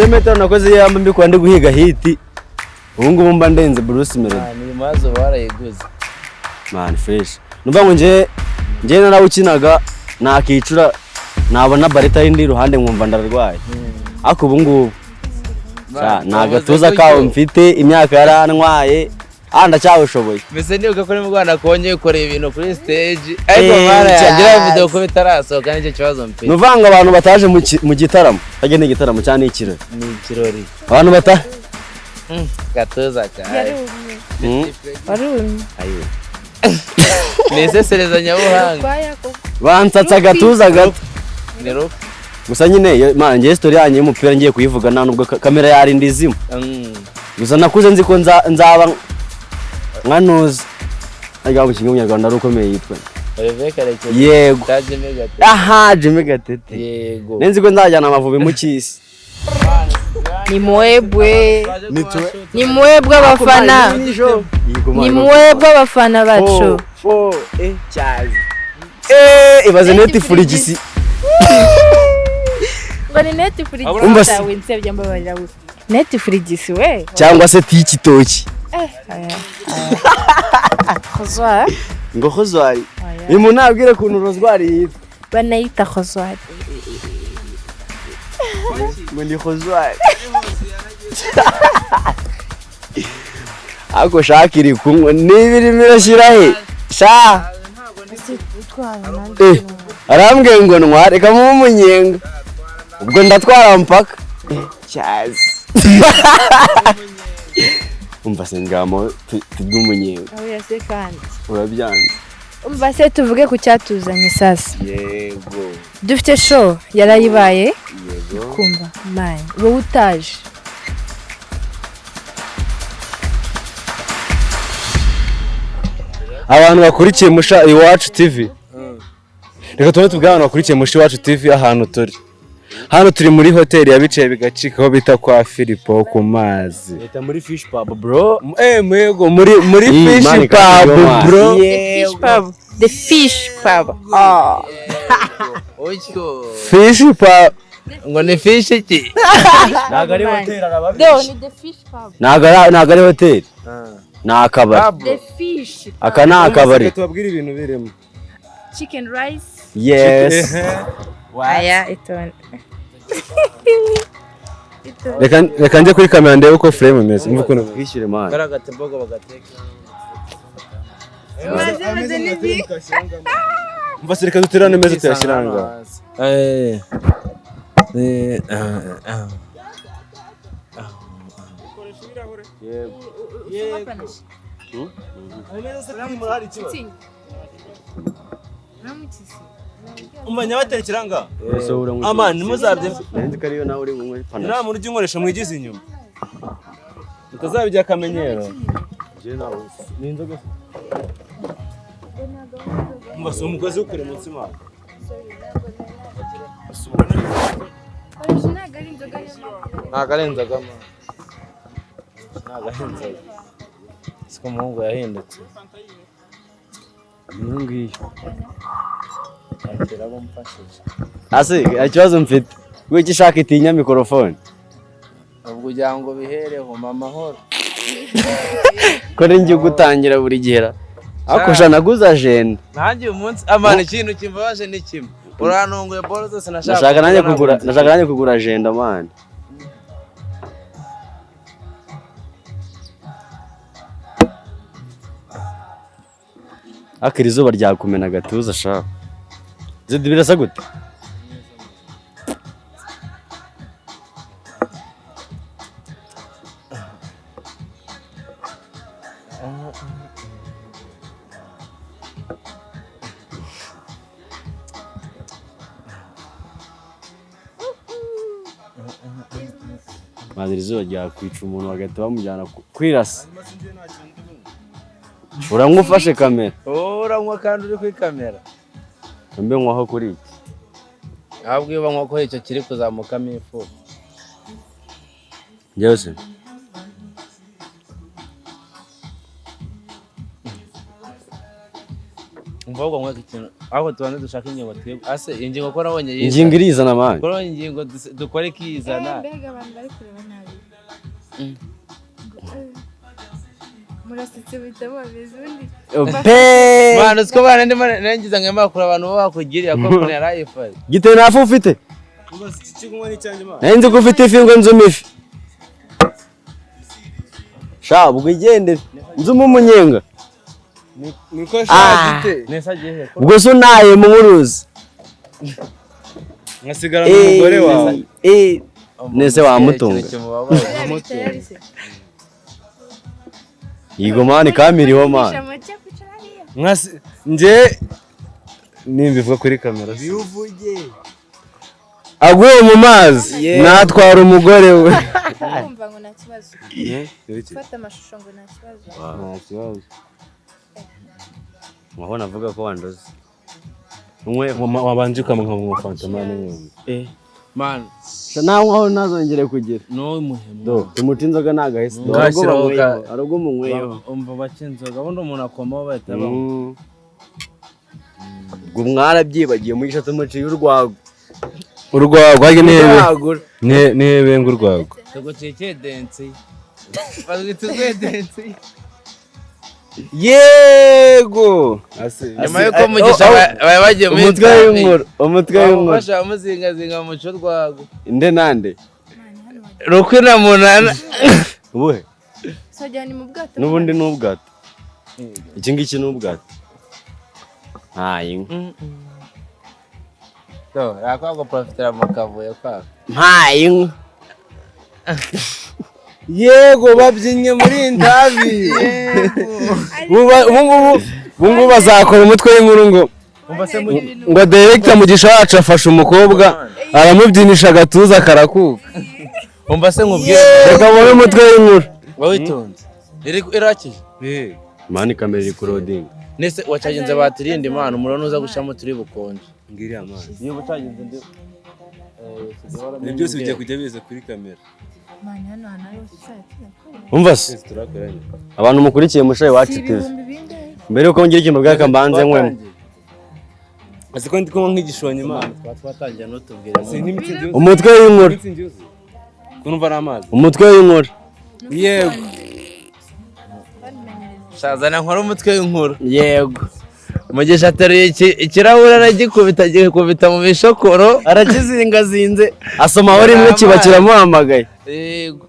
Metero nakoze yamba mbikwa ndi guhiga hiti. Ubu ngubu mba ndenze Bruce Melody. Ni mazo barayiguze. Man fresh. Numva ngo nje narawukinaga nakicura nabona barita y'indi ruhande nkumva ndarwaye. Ako ubu ngubu nagatuza kawo mfite imyaka yarantwaye ndacyawushoboye. Mbese nibuka ko mu Rwanda konye ukoreye ibintu kuri stage ariko mara yagira video ko bitarasohoka n'icyo kibazo mfite. Nuvanga abantu bataje mu gitaramo. Agende igitaramo cyane ikirori. Ni ikirori. Abantu bata gatuza cyane. Warumye. Ayo. Nesesereza nyabuhanga. Bansatsa gatuza gato. Nero gusa nyine manje story yanye y'umupira ngiye kuyivuga nta nubwo kamera yari ndizimo. Gusa nakuze nzi ko nzaba nkanuza ajya mu kinyo nyarwanda rukomeye yitwa yego aha Jimmy Gatete yego nenzi ko nzajyana amavubi mu cyisi. Ni mwebwe abafana. Ni mwebwe abafana bacu. Cyazi ibaze Netflix. Bari Netflix tawe nsebye mbabarira we. Netflix we cyangwa se tikitoki. Rozwari. Ngo rozwari. Imu nabwire kuntu rozwari yitwa. Banayita rozwari. Muri rozwari. Ako shakiri kunywa nibiri mirashira he. Sha. Arambwiye ngo ntwareka mu munyenga. Ubwo ndatwara mpaka. Cyazi. Umva sengamo tudumunyenga. Aho yase kandi. Urabyanze. Umva se tuvuge ku cyatuzanye sasa. Yego. Dufite show yarayibaye. Yego. Kumva man. Wowe utaje. Abantu bakurikiye musha iwacu TV. Reka tubwire abantu bakurikiye musha iwacu TV ahantu turi. Hano turi muri hoteli yabicaye bigacika aho bita kwa Filipo ku mazi. Leta muri fish pub bro. Mwego muri fish pub bro. The fish pub. Ocho. Fish pub. Ngo ni fish ki? Naga ari hoteli arababishi. No, ni the fish pub. Naga ari hoteli. Nakabari. The fish. Aka nakabari. Tubabwira ibintu birimo. Chicken rice. Yes. Aya iton. Reka nje kuri kamera ndebe uko frame imeze. Mvuko no kwishyure man. Karagate mbogo bagateka. Mva reka duterane meze tuyashiranga. Umanya batekeranga amani muzabye nzi kariyo nawe uri mu panache nta muntu ujinkoresha mwigize inyuma utazabijya akamenyero je nawe ni inzoga mbase umukozi ukure munsi ma nagarenzaga siko mungu yahindutse ngiyo ase ikibazo mfite wiki shaka itinya mikrofone ubwo ujya ngo bihereho mama horo ko ngiye gutangira buri gihera akosha naguza agenda nanjye umunsi amana ikintu kimbabaje ni kimwe urantunguye bolo zose nashaka nanjye kugura agenda man akiri izuba ryakumena gatuza shaka zidi birasa gute Madiri izuba ryakwica umuntu bagahita bamujyana kwirasa uranywa ufashe kamera uranywa kandi uri kuri kamera mbe nkwaho kuri iki ahubwo iyo banywa ko icyo kiri kuzamukamo ifu byose umva ngo ikintu aho tubanze dushaka ingingo twebwe ase ingingo ko nabonye ingingo irizana man ko ingingo dukore kizana mbega abantu bari kureba nabi murasitse bitabo bizundi mwana siko bana ndi nangiza ngema kuri abantu bakugiriye ko kone yarayifaye gite nafu ufite nenze ko ufite ifi ngo nzume ifi sha ubwo igendere nzume umunyenga niko shagite nesa gihe ubwo so naye mu nkuruzi ngasigara n'umugore wawe nese wamutunga yigo mani kamiriho mani nje nimbivuga kuri kamera bivuge aguye mu mazi natwara umugore we kumva ngo nta kibazo fata amashusho ngo nta kibazo wabona avuga ko wandoze umwe wabanje ukamuha mu fantamane man nawe aho nazongere kugira no muhemo do umuti inzoga nagahise arubwo munkweyo umva bacinzoga bundi umuntu akomaho bahita ubwo mwarabyibagiye mugisha tumuciye urwago nebe ngurwago tego cece dance bazwituzwe dance yego nyuma yuko mugisha bagiye mu umutwe w'inkuru basha muzinga mu cyo rwago inde nande rukwina munana ubuhe sojyani mu bwato nubundi n'ubwato iki ngiki n'ubwato ntayinka to yakwago profitera mu kavuyo kwa ntayinka yego babyinnye muri indabi bungu bazakora umutwe w'inkuru ngo director mugisha wacu afashe umukobwa aramubyinisha agatuza karakuka umva se nkubwiye reka muri umutwe w'inkuru wawitonze iraki mani kamera iri kurodinga nese wacagenze batirinde imana umurano uza gushamo turi bukonje ngiriya amazi niba ucagenze ndi ni byose bijya kujya biza kuri kamera mani hano hari website umva se turakoranye abantu mukurikiye mushaye wacu TV mbere yuko ngira ikintu bwaka mbanze nkwemo asiko ndi kumwe nk'igishonye imana twatangiye no tubwira umutwe w'inkuru kunumva n'amazi umutwe w'inkuru yego shazana nkora umutwe w'inkuru yego mugisha ateruye ikirahure aragikubita mu bishokoro arakizingazinze asomaho rimwe kiba kiramuhamagaye yego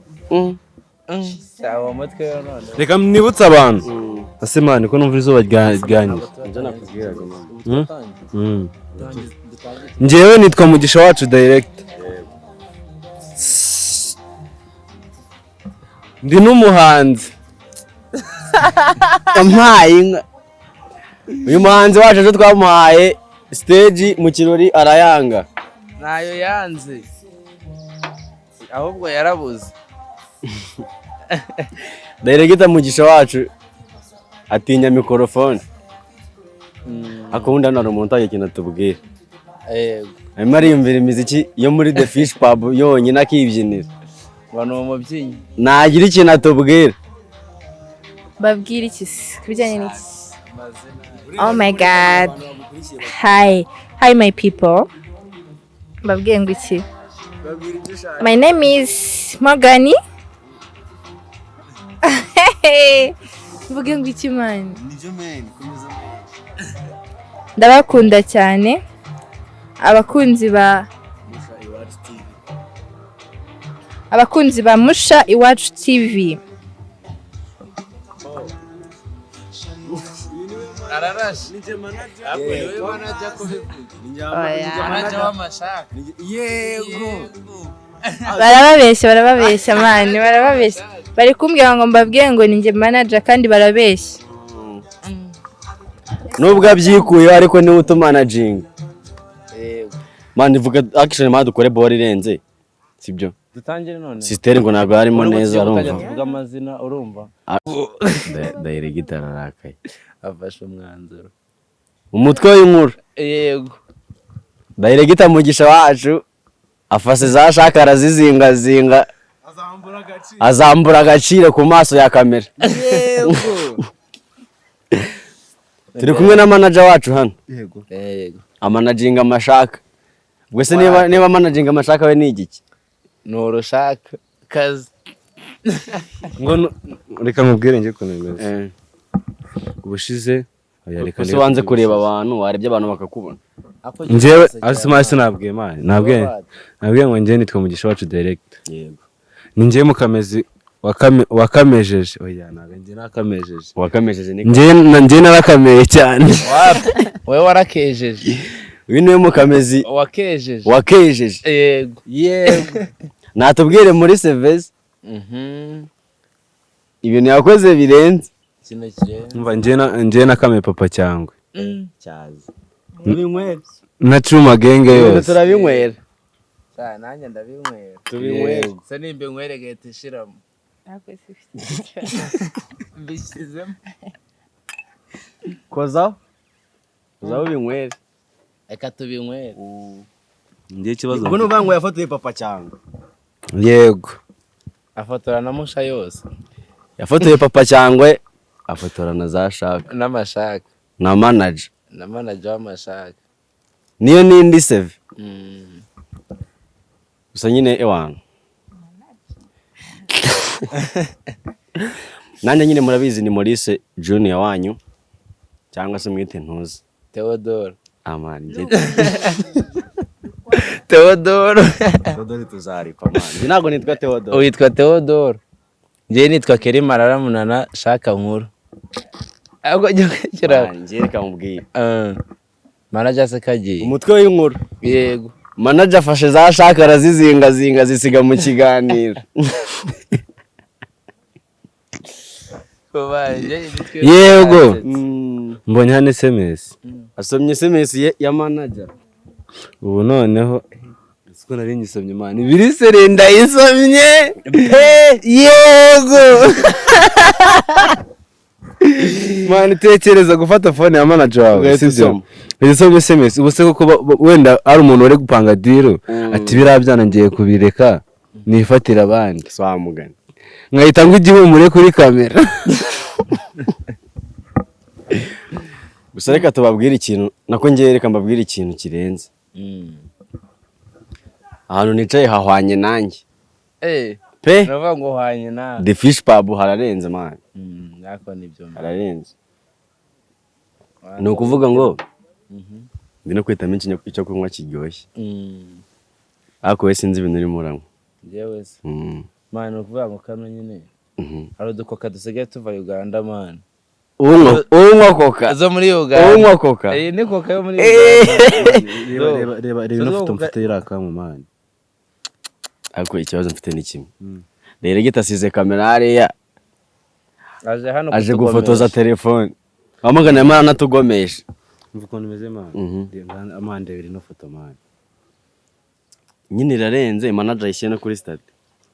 umutwe none reka nibutse abantu ase mani ko numva izuba ryanye njyewe nitwa mugisha wacu direct ndi n'umuhanzi yampaye inka uyu muhanzi wacu ejo twamuhaye stage mu kirori arayanga ntayo yanze ahubwo yarabuze director mugisha wacu atinya mikrofone akunda nari umuntu agiye kintu tubwira yego arimo ariyumvira imiziki yo muri The Fish Pub yonyine akibyinira bano umubyinnyi nagira ikintu atubwira babwira iki kubijyanye n'iki oh my god hi my people babwiye ngo iki my name is Morgani mvuge ngo iki mani ndabakunda cyane abakunzi ba Musha Iwacu TV ararashe wewe manager ko manager w'amashaka yego barababeshya mani barababeshya bari kumbwira ngo mbabwiye ngo ninjye manager kandi barabeshya nubwo abyikuye ariko niwe utumanaging yego mani vuga action ma dukore ball irenze sibyo dutangire none sister ngo ntabwo harimo neza arumva tuvuga amazina urumva director arakaye afashe umwanzuro umutwe w'inkuru yego director mugisha wacu afase za shaka arazizingazinga azambura agaciro ku maso ya kamera yego turi kumwe na manager wacu hano. Yego. Yego. Amanaginga amashaka. Ubwo se niba managinga amashaka we ni igiki? Ni urushaka kazi. Ngo reka nkubwire nje kunemeza. Ubushize reka se wanze kureba abantu warebye abantu bakakubona. Njyewe asumase nabwiye mani. Nabwiye ngo njye nitwa Mugisha wacu direct. Yego. Ni njye mukamezi wakamejeje. Oya naga njye nakamejeje. Wakamejeje ni njye narakameye cyane. Wewe warakejeje. Uyu niwe mukamezi wakejeje. Yego. Natubwire muri sevezi. Ibintu yakoze birenze. Kino kirenze. Umva njye nakameye papa cyangwe. Cyazi. Tubinywera. Nacuma genge yose. Turabinywera. Cyane nanjye ndabinywera. Tubinywera. Se nimbe nywere gahita ishiramo. Bishyizemo. Kozaho binywera. Reka tubinywera. Ndiye kibazo. Ubwo nuvuga ngo yafotoye papa cyangwe. Yego. Afotora na musha yose. Yafotoye papa cyangwe afotora na za shaka. N'amashaka. Na manager. Na manager w'amashaka. Niyo nindi save. Gusa nyine ewana. Nanjye nyine murabizi ni Maurice Junior wanyu cyangwa se mwite ntuzi. Theodore. Amani njye. Theodore tuzaripa mani. Njye ntago nitwa Theodore. Witwa Theodore. Njye nitwa Kerima Raramunana Shaka nkuru. Ahubwo njye kira. Njye reka mubwire. Manager se kagiye. Umutwe w'inkuru. Yego. Manager afashe za Shaka arazizinga zisiga mu kiganiro. Yego. Mbonye hano SMS. Asomye SMS ya manager. Ubu noneho siko nari nyisomye mani. Biri sere ndayisomye. Yego. Mani tekereza gufata phone ya manager wawe. Sibyo. Bisomye SMS. Ubuse kuko wenda ari umuntu uri gupanga deal ati birabyana ngiye kubireka nifatira abandi. Swamugani. Nkahita ngo igihumure kuri kamera. Gusa reka tubabwire ikintu nako ngiye reka mbabwire ikintu kirenze. Ahantu nicaye hahwanye nanjye. Pe navuga ngo hwanye na The Fish Pub hararenze man. Nako nibyo hararenze. Ni ukuvuga ngo ndino kwitamo icyo kunywa kiryoshye. Ariko we sinzi ibintu urimo uranywa. Njyewe se man ukuvuga ngo kano nyine hari udukoka dusigaye tuva Uganda man. Unywa koka zo muri Uganda. Unywa koka. Ni koka yo muri Uganda. Reba no foto mfite iraka mu man. Ariko ikibazo mfite ni kimwe. Rero gitasize kamera hariya. Aje hano aje gufotoza telefone. Amagana yamara natugomesha. Mvuga ukuntu meze man. Amande biri no foto man. Nyine irarenze manager yishyira no kuri stade.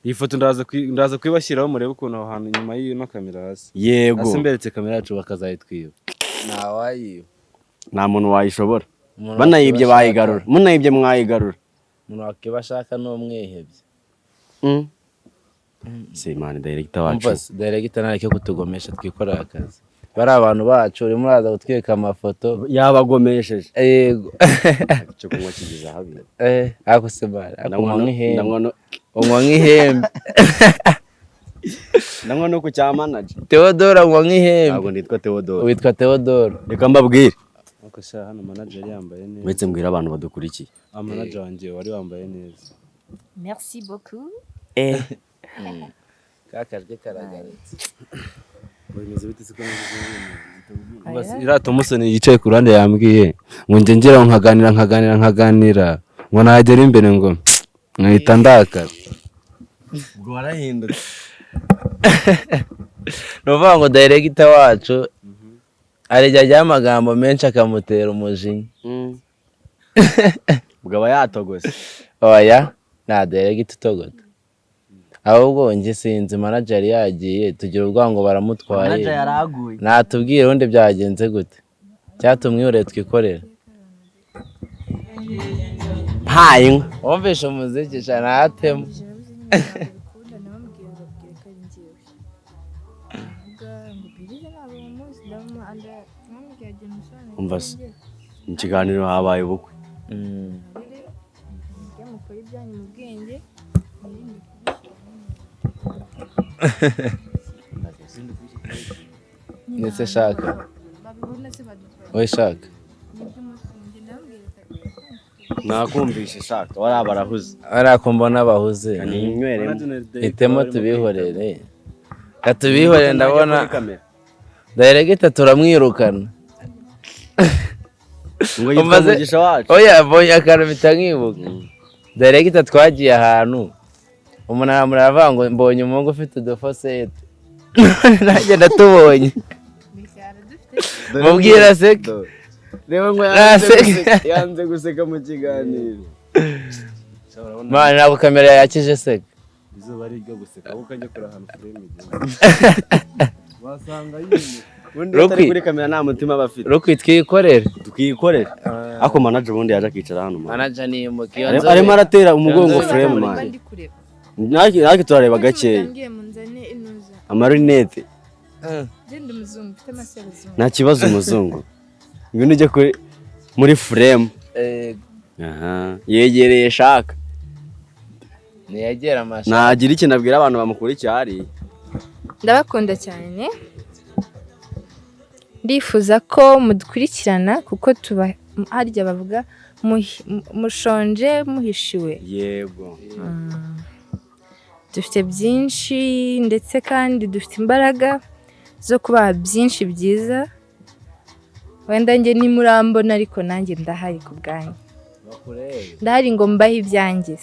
Iyi foto ndaza kwibashyiraho murebe ukuntu aho hantu nyuma y'ino kamera hasi. Yego. Asimberetse kamera yacu bakazayitwiba. Nawayi. Nta muntu wayishobora. Banayibye bayigarura. Munayibye mwayigarura. Umuntu wakibashaka no mwihebye. Simani director wacu. Umvase director nareke kutugomesha twikorera akazi. Bari abantu bacu uri muraza gutwika amafoto yabagomesheje. Yego. Cyo kunywa kigiza habi. Ako sebara. Ako nk'ihembe. Unywa nk'ihembe. Ndanywa no ku cya manager. Theodore unywa nk'ihembe. Ntabwo nitwa Theodore. Witwa Theodore. Reka mbabwire. Uko sha hano manager yambaye neza. Mwetse mbwira abantu badukurikiye. Manager wanjye wari wambaye neza. Merci beaucoup. Kakajwe karagaretse. Bimeze bite siko neza. Irato musoni yicaye ku ruhande yambwiye ngo nje ngera nkaganira ngo nagera imbere ngo nkahita ndakara. Ubwo warahindutse. Nuvuga ngo director wacu arijya amagambo menshi akamutera umujinya. Ubwo yatogose. Oya na director utogota. Ahubwo nje sinzi manager yagiye tugira ubwango baramutwaye. Manager yaraguye. Natubwire undi byagenze gute. Cyatumwihoreye twikorera. Hayi. Wumvishe umuziki cyane atemo. umva se mu kiganiro habaye ubukwe mukora ibyanyu mu bwenge ndetse shaka babibona se badufasha wowe shaka nakumvishe shaka wari barahuze ariko mbona bahuze ninywere hitemo tubihorere katubihorere ndabona director turamwirukana ngo yitwa umugisha wacu oya boya karabita nkibuka director twagiye ahantu umuntu aravuga ngo mbonye umuhungu ufite udufosete nanjye ndatubonye mubwira seke reba ngo yanze guseka mu kiganiro mana ntabwo kamera yakije seke izuba ari ryo guseka ahubwo ukajya kuri ahantu frame wasanga yimye ubundi atari kuri kamera nta mutima bafite Roki twikorere ako manager ubundi yaje akicara hano manager ni umukiyo arimo aratera umugongo frame man naki turareba gakeya amarinete nta kibazo umuzungu ibintu ujye muri frame yegereye shaka ntiyegera amashaka nagira ikintu abwira abantu bamukurikiye hariya ndabakunda cyane ndifuza ko mudukurikirana kuko tuba harya bavuga mushonje muhishiwe yego dufite byinshi ndetse kandi dufite imbaraga zo kubaha byinshi byiza wenda njye nimurambona ariko nanjye ndahari ku bwanyu ndahari ngo mbahe ibyanjye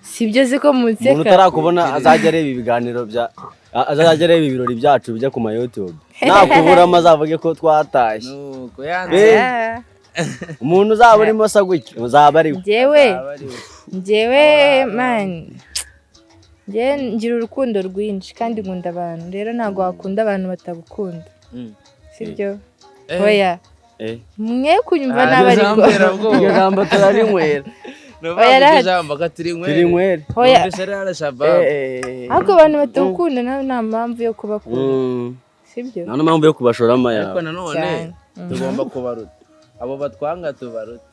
sibyo ziko munseka umuntu utarakubona azajya areba ibiganiro azajya areba ibirori byacu bijya ku ma YouTube nakuburamo azavuge ko twatashye umuntu uzaba urimo asa gutya uzaba ari njyewe man ngira urukundo rwinshi kandi nkunda abantu rero ntabwo wakunda abantu batagukunda sibyo oya mwe kunyumva n'abariko iryo jambo turarinywera ahubwo abantu batagukunda nawe nta mpamvu yo kubakunda sibyo nta mpamvu yo kubashoramo yawe ariko nanone tugomba kubaruta abo batwanga tubaruta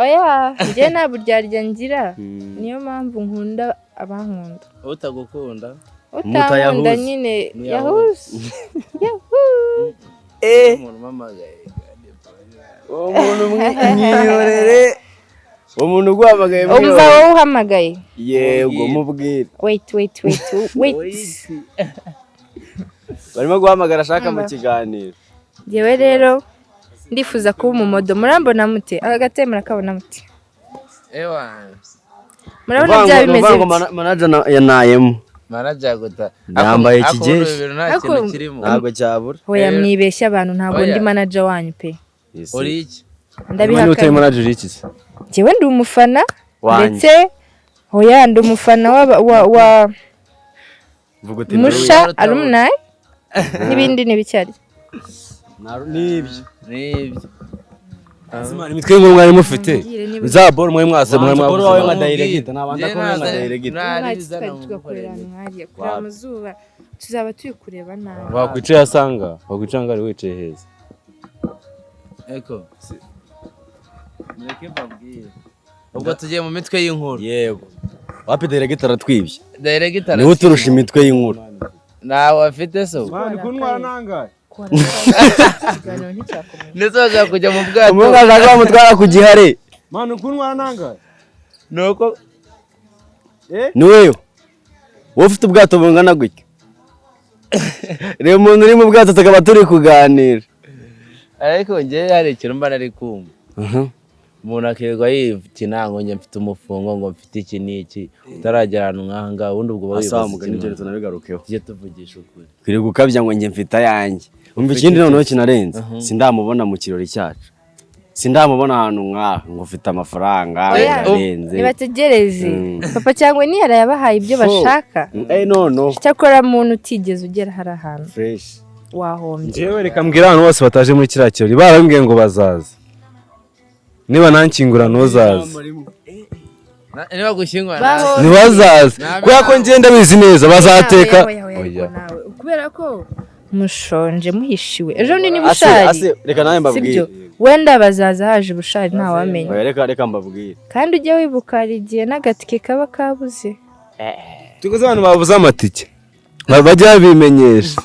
oya njye nta buryarya ngira niyo mpamvu nkunda abankunda utagukunda utankunda nyine yahuze umuntu umamagaye umuntu mwihorere umuntu uguhamagaye umva wowe uhamagaye yego mubwire wait barimo guhamagara ashaka mu kiganiro njyewe rero ndifuza kuba umumodo murambona mute agate murakabona mute murabona bya bimeze manager yanayemo manager guta yambaye ikigeshi ntabwo cyabura hoya mwibeshya abantu ntabwo ndi manager wanyu pe uri iki ndabihakana utari manager iki se njyewe ndi umufana ndetse hoya ndi umufana wa musha alumni n'ibindi nibicyari nibyo imitwe ngo mwari mufite za ball mwe mwase mwe ball wawe nka director nabanda ko nka director tugakorera nkariya kuri amazuba tuzaba turi kureba nabi wakwicaye asanga wakwicanga wicaye heza eko mureke babwire ubwo tugiye mu mitwe y'inkuru yego wapi director aratwibye director niwe uturusha imitwe y'inkuru nawe afite so mani kuntwara nangaye ndetse bashaka kujya mu bwato umuntu ashaka bamutwara ku gihare mani kuntwara nangaye nuko ni wewe wowe ufite ubwato bungana gutya reba umuntu uri mu bwato tukaba turi kuganira ariko njye hari ikintu mba nari kumva umuntu akirirwa yikina ngo njye mfite umufungo ngo mfite iki n'iki utaragera ahantu nk'aha ngaha ubundi ubwo bawibaza ikintu tunabigarukeho tujye tuvugisha ukuri kwiri gukabya ngo njye mfite ayanjye umva ikindi noneho kinarenze sindamubona mu kirori cyacu sindamubona ahantu nk'aha ngo ufite amafaranga yarenze nibategereze papa cyangwa ni yarayabahaye ibyo bashaka no cyakora muntu utigeze ugera hari ahantu fresh wahombye njyewe reka mbwira abantu bose bataje muri kiriya kirori barambwiye ngo bazaza niba nankingura ntuzaze niba gushyingura ntibazaze kubera ko ngenda bizi neza bazateka kubera ko mushonje muhishiwe ejo ni bushari reka nawe mbabwire wenda bazaza haje bushari nta wamenya reka mbabwire kandi ujye wibuka hari igihe n'agatike kaba kabuze tuguze abantu babuze amatike bajya babimenyesha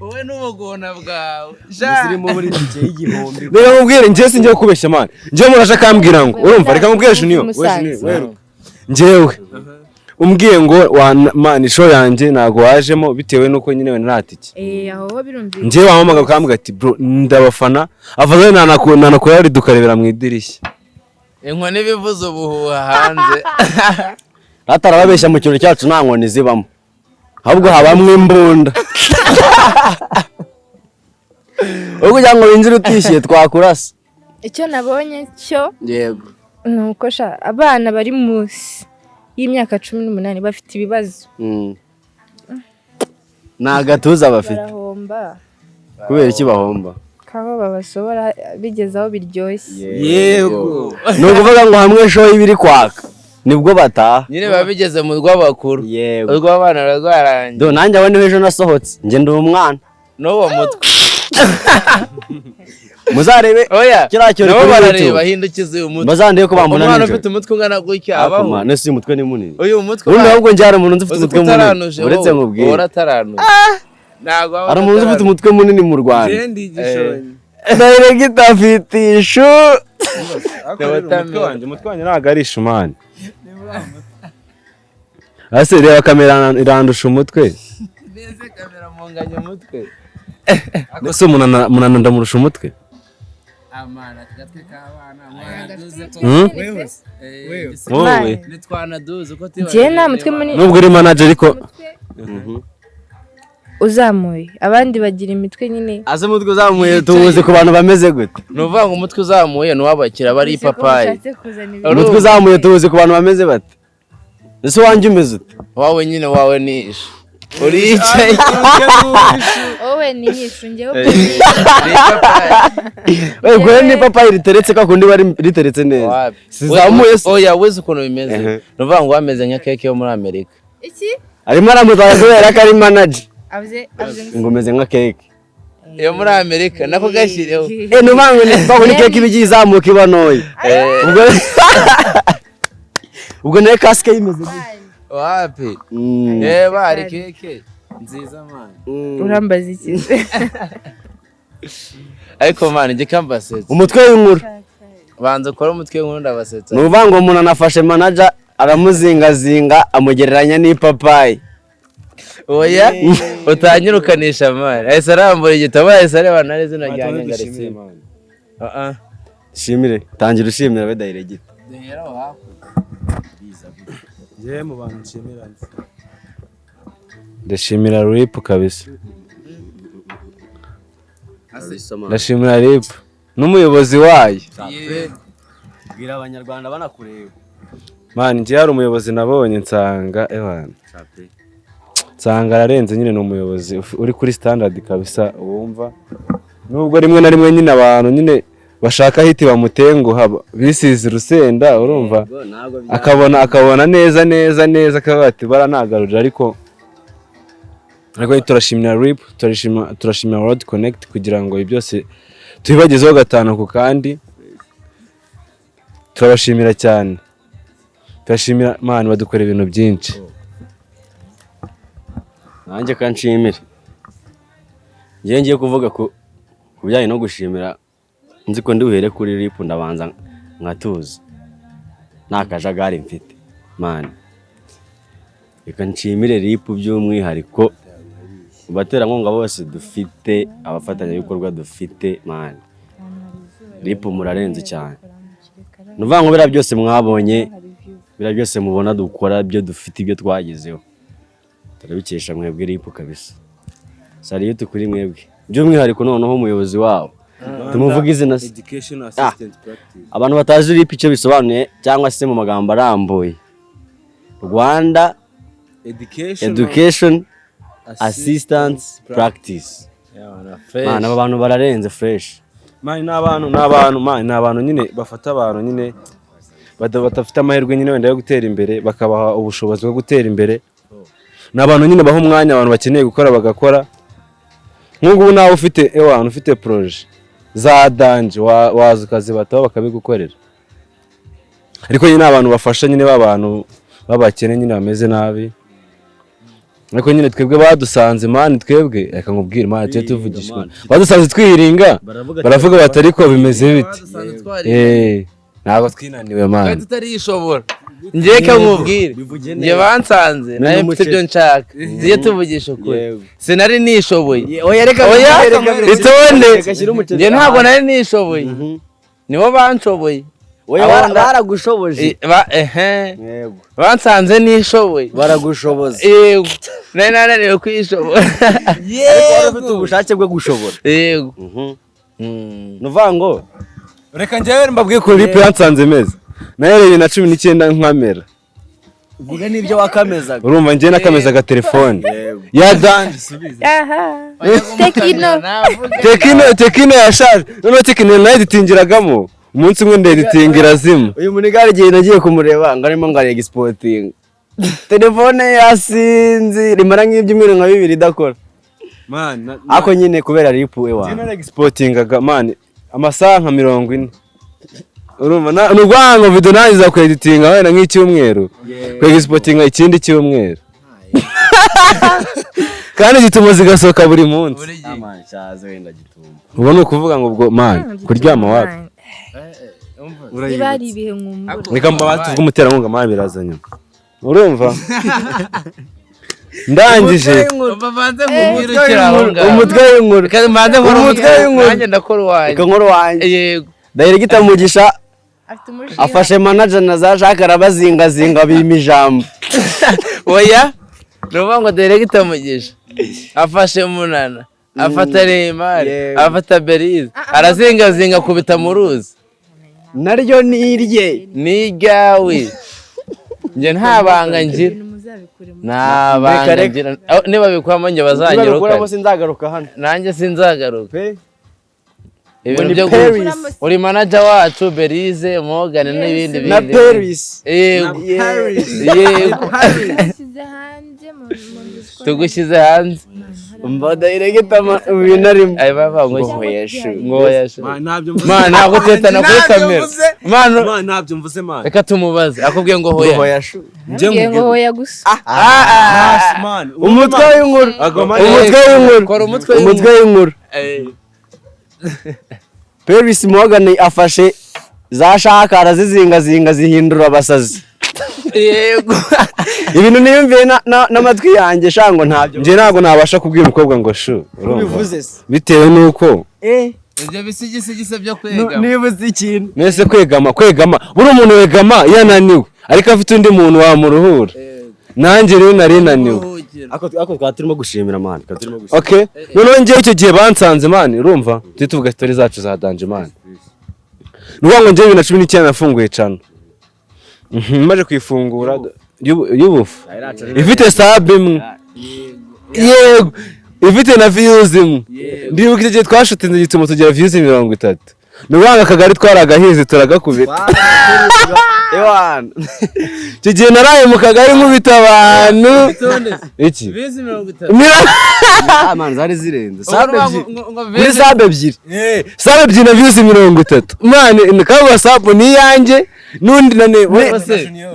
wowe n'ubugona bwawe musirimu muri tike y'igihumbi reka mubwire njye sinjye kubeshya man njye murasha kambwira ngo urumva reka mubwire Junior njyewe umbwiye ngo man show yanjye ntago wajemo bitewe nuko nyine wenda natike aho birumvikana njyewe wamamaga ukambwira ati bro ndabafana avaze nanakora ari dukarebera mu idirishya inkoni bivuze ubuhuha hanze atarababeshya mu kirori cyacu nta nkoni zibamo ahubwo habamwe imbunda ubwo kugira ngo winjire utishyuye twakurasa icyo nabonye cyo yego nuko abana bari munsi y'imyaka 18 bafite ibibazo nta gatuza bafite barahomba kubera iki bahomba kaho babasobora bigeze aho biryoshye yego ni ukuvuga ngo hamwe show y'ibiri kwaka nibwo bataha nyine babigeze mu rw'abakuru yego urw'abana rwarangiye do nanjye abone ejo nasohotse njye ndi umwana n'uwo mutwe muzarebe oya kiriya cyo nabo barareba bahindukize uyu mutwe bazandeye ko bambona umwana ufite umutwe ungana gutya abaho nese uyu mutwe ni munini uyu mutwe ubundi ahubwo njye hari umuntu ufite umutwe munini uretse nkubwire urataranu ntago hari umuntu ufite umutwe munini mu Rwanda ndarege itafite ishu umutwe wanjye ntabwo ari ishumani ase reba kamera irandusha umutwe neze kamera munganya umutwe ese umunana ndamurusha umutwe amana gatwe k'abana mwana duze wowe nitwana duze uko tiba je nta mutwe munini nubwo uri manager ariko uzamuye abandi bagira imitwe nyine aze umutwe uzamuye tubuze ku bantu bameze gute nuvuga ngo umutwe uzamuye nuwabakira bari papayi umutwe uzamuye tubuze ku bantu bameze bate ese wanjye umeze ute wawe nyine wawe ni uricaye wowe ni nyishu njyewe wewe gwe ni papayi riteretse ka kundi bari riteretse neza sizamuye oya wese ukuntu bimeze nuvuga ngo wameze nka keke yo muri Amerika iki arimo aramutwara kubera ko ari manager avuze ngo umeze nka keke yo muri Amerika nako gashyireho nuvango ni bako ni keke ibigiye izamuka iba ntoya ubwo nayo kasike yimeze wapi bari keke nziza man urambaza iki ariko man njye kambasetsa umutwe w'inkuru banza ukora umutwe w'inkuru ndabasetsa nuvango umuntu anafashe manager aramuzingazinga amugereranya n'ipapayi oya utanyirukanisha man ahise arambura igitabo ahise areba nari zina ryanjye ngaritse shimire tangira ushimira we direct duhera aho njye mu bantu nshimira ndashimira Rip kabisa ndashimira Rip n'umuyobozi wayo bwira abanyarwanda banakureba man njye hari umuyobozi nabonye nsanga nsanga ararenze nyine n'umuyobozi uri kuri standard kabisa wumva nubwo rimwe na rimwe nyine abantu nyine bashaka hiti bamutenguha bisize urusenda urumva akabona neza akaba ati baranagarurira ariko turashimira Rip turashimira World Connect kugira ngo byose tubibagezeho gatanu ku kandi turabashimira cyane turashimira man badukora ibintu byinshi nanjye kanshimira ngiye kuvuga ku bijyanye no gushimira nzi ko ndibuhere kuri Rip ndabanza nkatuza nta kajagari mfite man reka nshimire Rip by'umwihariko baterankunga bose dufite abafatanyabikorwa dufite man Rip murarenze cyane nuvuga ngo bira byose mwabonye bira byose mubona dukora byo dufite ibyo twagezeho turabikesha mwebwe Rip kabisa sari kuri mwebwe by'umwihariko noneho umuyobozi wabo tumuvuga izina education assistant practice abantu batazi Rip icyo bisobanuye cyangwa se mu magambo arambuye Rwanda Education Assistance Practice man aba bantu bararenze fresh man n'abantu nyine bafata abantu nyine badafite amahirwe nyine wenda yo gutera imbere bakabaha ubushobozi bwo gutera imbere n'abantu nyine baho umwanya abantu bakeneye gukora bagakora nk'ubu nawe ufite projet za danje waza ukazibataho bakabigukorera. Ariko nyine abantu bafasha nyine b'abantu babakene nyine bameze nabi. Ariko nyine twebwe badusanze mani twebwe reka nkubwire mani tujye tuvugisha. Badusanze twiringa baravuga batari ko bimeze bite. Ntabwo twinaniwe mani. Tutarishobora. Njye ka nkubwire. Njye bansanze naye mfite ibyo nshaka. Tujye tuvugisha ukuri. Sinari nishoboye. Oya reka itonde. Njye ntabwo nari nishoboye. Nibo banshoboye. Oya baragushoboje. Yego. Bansanze nishoboye. Baragushoboza. Yego. Nari kwishobora. Yego. Ufite ubushake bwo gushobora. Yego. Nuvuga ngo reka njyewe mbabwiye ko ripe yansanze meza. Nahereye na 19 nkamera. Vuga nibyo wakamezaga. Urumva njye nakamezaga telefone. Ya danje subiza. Tekino yashaje. None Tekino nayo editingiragamo. Umunsi umwe ndeditingira zimwe. Uyu munigari igihe nagiye kumureba ngo arimo ngari exporting. Telefone yasinzi rimara nk'ibyumweru nka 2 idakora. Man, ako nyine kubera ripu we wa. Njye exportingaga man amasaha nka 40. Urumva n'urwango video nangiza ku editinga wena nk'icyumweru. Ku exportinga ikindi cyumweru. Kandi gituma zigasoka buri munsi. Man cyazo wenda gituma. Ubwo nukuvuga ngo ubwo man kuryama wapi. Ibari ibihe nkumva. Reka mbabati bw'umuterankunga man birazanya. Urumva? Ndangije bavanze nkubwirukira aho ngaho. Umutwe w'inkuru. Kandi mbanze umutwe w'inkuru. Nanjye ndakora wanjye. Reka nkoro wanjye. Yego. Director Mugisha afashe manager na za Ushaka arabazingazinga bima ijambo. Oya. Nuvuga ngo Director Mugisha afashe Munana, afata Remare, afata Berize, arazingazinga kubita mu ruzi. Naryo nirye. Niryawe. Nje nta banga ngira. Nta banga ngira. Niba bikwamo nje bazanyiruka. Sinzagaruka hano. Nanjye sinzagaruka. Ibintu byo uri manager wacu Berize, Morgan n'ibindi bindi. Na Paris. Yego. Yego. Tugushyize hanze. Mbada iregeta binarimo. Ay baba ngo hoyashu. Man ntabwo tetana kuri kamera. Man ntabyo mvuze man. Reka tumubaze akubwiye ngo hoyashu. Ngiye ngo hoya gusa. Umutwe w'inkuru. Umutwe w'inkuru. Kora umutwe w'inkuru. Paris Morgan afashe za Ushaka arazizingazinga zihindura abasazi. Yego. Ibintu niyumviye n'amatwi yanjye shango ntabyo. Nje ntabwo nabasha kubwira umukobwa ngo shu. Ubivuze se. Bitewe nuko ibyo bisigisigise byo kwegama. Nibuze ikintu. Nese kwegama. Buri umuntu wegama yananiwe. Ariko afite undi muntu wamuruhura. Nanjye rero nari naniwe. Ako twaturimo gushimira man. Okay. None ngiye icyo gihe bansanze man urumva? Tujye tuvuga story zacu za danje man. Nubango ngiye 2019 nafunguye cano. Maje kwifungura y'ubufu. Ifite sabe imwe. Yego. Ifite na views imwe. Ndibuka igihe twashutinze gituma tugira views 30. Nubanga akagari twaragahize turagakubita. Ewana. Kigiye naraye mu kagari nkubita abantu. Iki? Views 30. Man zari zirenze. Sabe ebyiri. Sabe ebyiri na views 30. Man kawa sabe ni yanjye. Nundi nane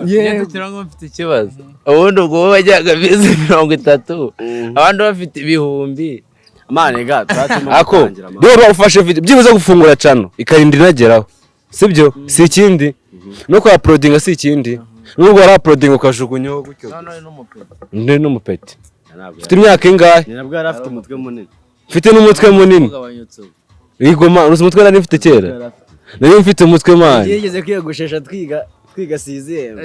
yego kirango mfite ikibazo. Ubundi ubwo bajyaga views 30. Abandi bafite ibihumbi. Man ega twatuma ako rero ufashe video byibuze gufungura cano ikarinda inageraho. Sibyo? Si ikindi. No kwa uploading si ikindi. Nubwo ara uploading ukajugunyaho gutyo. None n'umupeti. Mfite imyaka ingahe? Nabwo yari afite umutwe munini. Mfite n'umutwe munini. Igoma uruzi umutwe nari mfite kera. Nari mfite umutwe man. Yigeze kwiyogoshesha twiga sizem.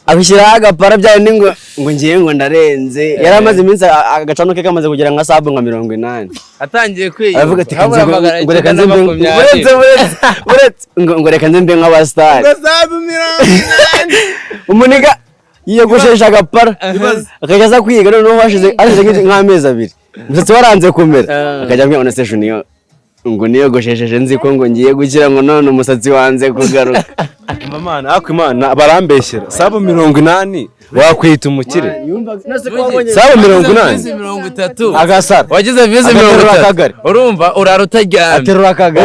Abishyiraho agapara byayo ningo ngiye ngo ndarenze. Yari amaze iminsi agacano ke kamaze kugira nka sabu nka 80. Atangiye kwiyo. Avuga ati ngo reka nze ngo reka nze mbe nk'abastar. Sabu 80. Umuniga yiyogoshesha agapara. Akajya kwiga noneho hashize nk'amezi 2. Umusatsi waranze kumera. Akajya mbwira ona session yo. ngo niyogoshesheje nzi ko ngo ngiye gukira ngo none umusatsi wanze kugaruka. Imana ako Imana barambeshyera saba 80 wakwita umukire saba 30 agasara wagize visi 30 urumva urara utaryamye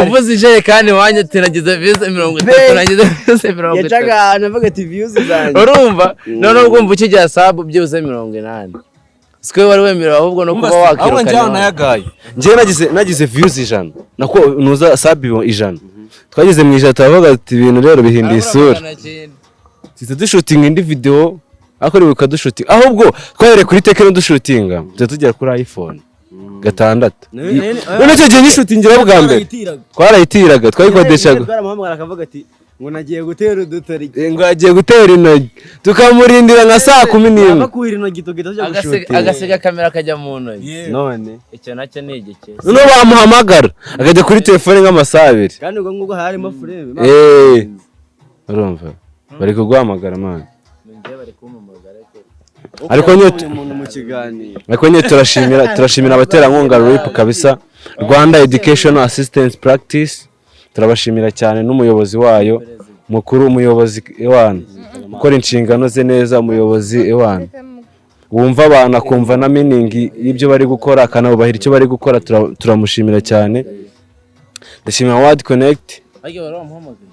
uvuze ijerekani wanjye tiragize visi 30 nagize visi 30 yacaga navuga ati views zanjye urumva none urumva ukijya sabu byuze 80 sikwe wari wemerewe ahubwo no kuba wakirukana njye nayagaye njye nagize views 100 nako nuza sabi 100 twagize mu ijana turavuga ati ibintu rero bihinduye isura dushutinga indi video ako ari bukadushutinga ahubwo twahere kuri Tekno dushutinga tujya kuri iPhone 6 none cyo gihe nishutingira bwa mbere twarayitiraga twayikodeshaga twaramuhamagara akavuga ati ngo nagiye gutera udutori ngo agiye gutera intoki tukamurindira nka saa 11 bakuhira intoki tugita tujya gushutinga agasiga kamera kajya mu ntoki none icyo nacyo ni igikese none bamuhamagara akajya kuri telefone nk'amasaha 2 kandi ubwo ngubwo harimo frame urumva bari kuguhamagara man bari kumumagara ariko umuntu mu kiganiro ariko nye turashimira abaterankunga RIP kabisa Rwanda Education Assistance Practice turabashimira cyane n'umuyobozi wayo mukuru umuyobozi Ewana ukora inshingano ze neza umuyobozi Ewana wumva abantu akumva na meaning y'ibyo bari gukora akanabahira icyo bari gukora turamushimira cyane ndashimira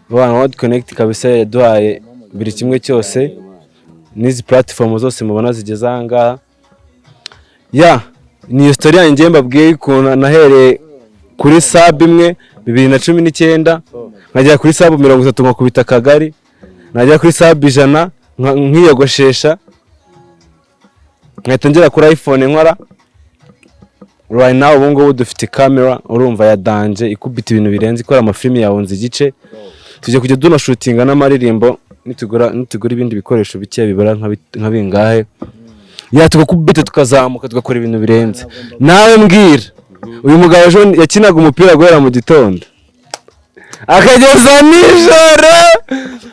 World Connect kabisa yaduhaye buri kimwe cyose n'izi platform zose mubona zigeze ahangaha ni history yanjye mbabwiye ukuntu nahereye kuri sub imwe 2019 nkajya kuri sub 30 nkakubita akagari najya kuri sub 100 nkiyogoshesha nkahita ngera kuri iPhone nkora right now ubu ngubu dufite camera urumva ya danje ikubita ibintu birenze ikora amafilm yawunze igice tujye kujya dunashutinga n'amaririmbo nitugura ibindi bikoresho bike bibara nka bingahe tukakubita tukazamuka tugakora ibintu birenze nawe mbwira uyu mugabo ejo yakinaga umupira guhera mu gitondo akageza nijoro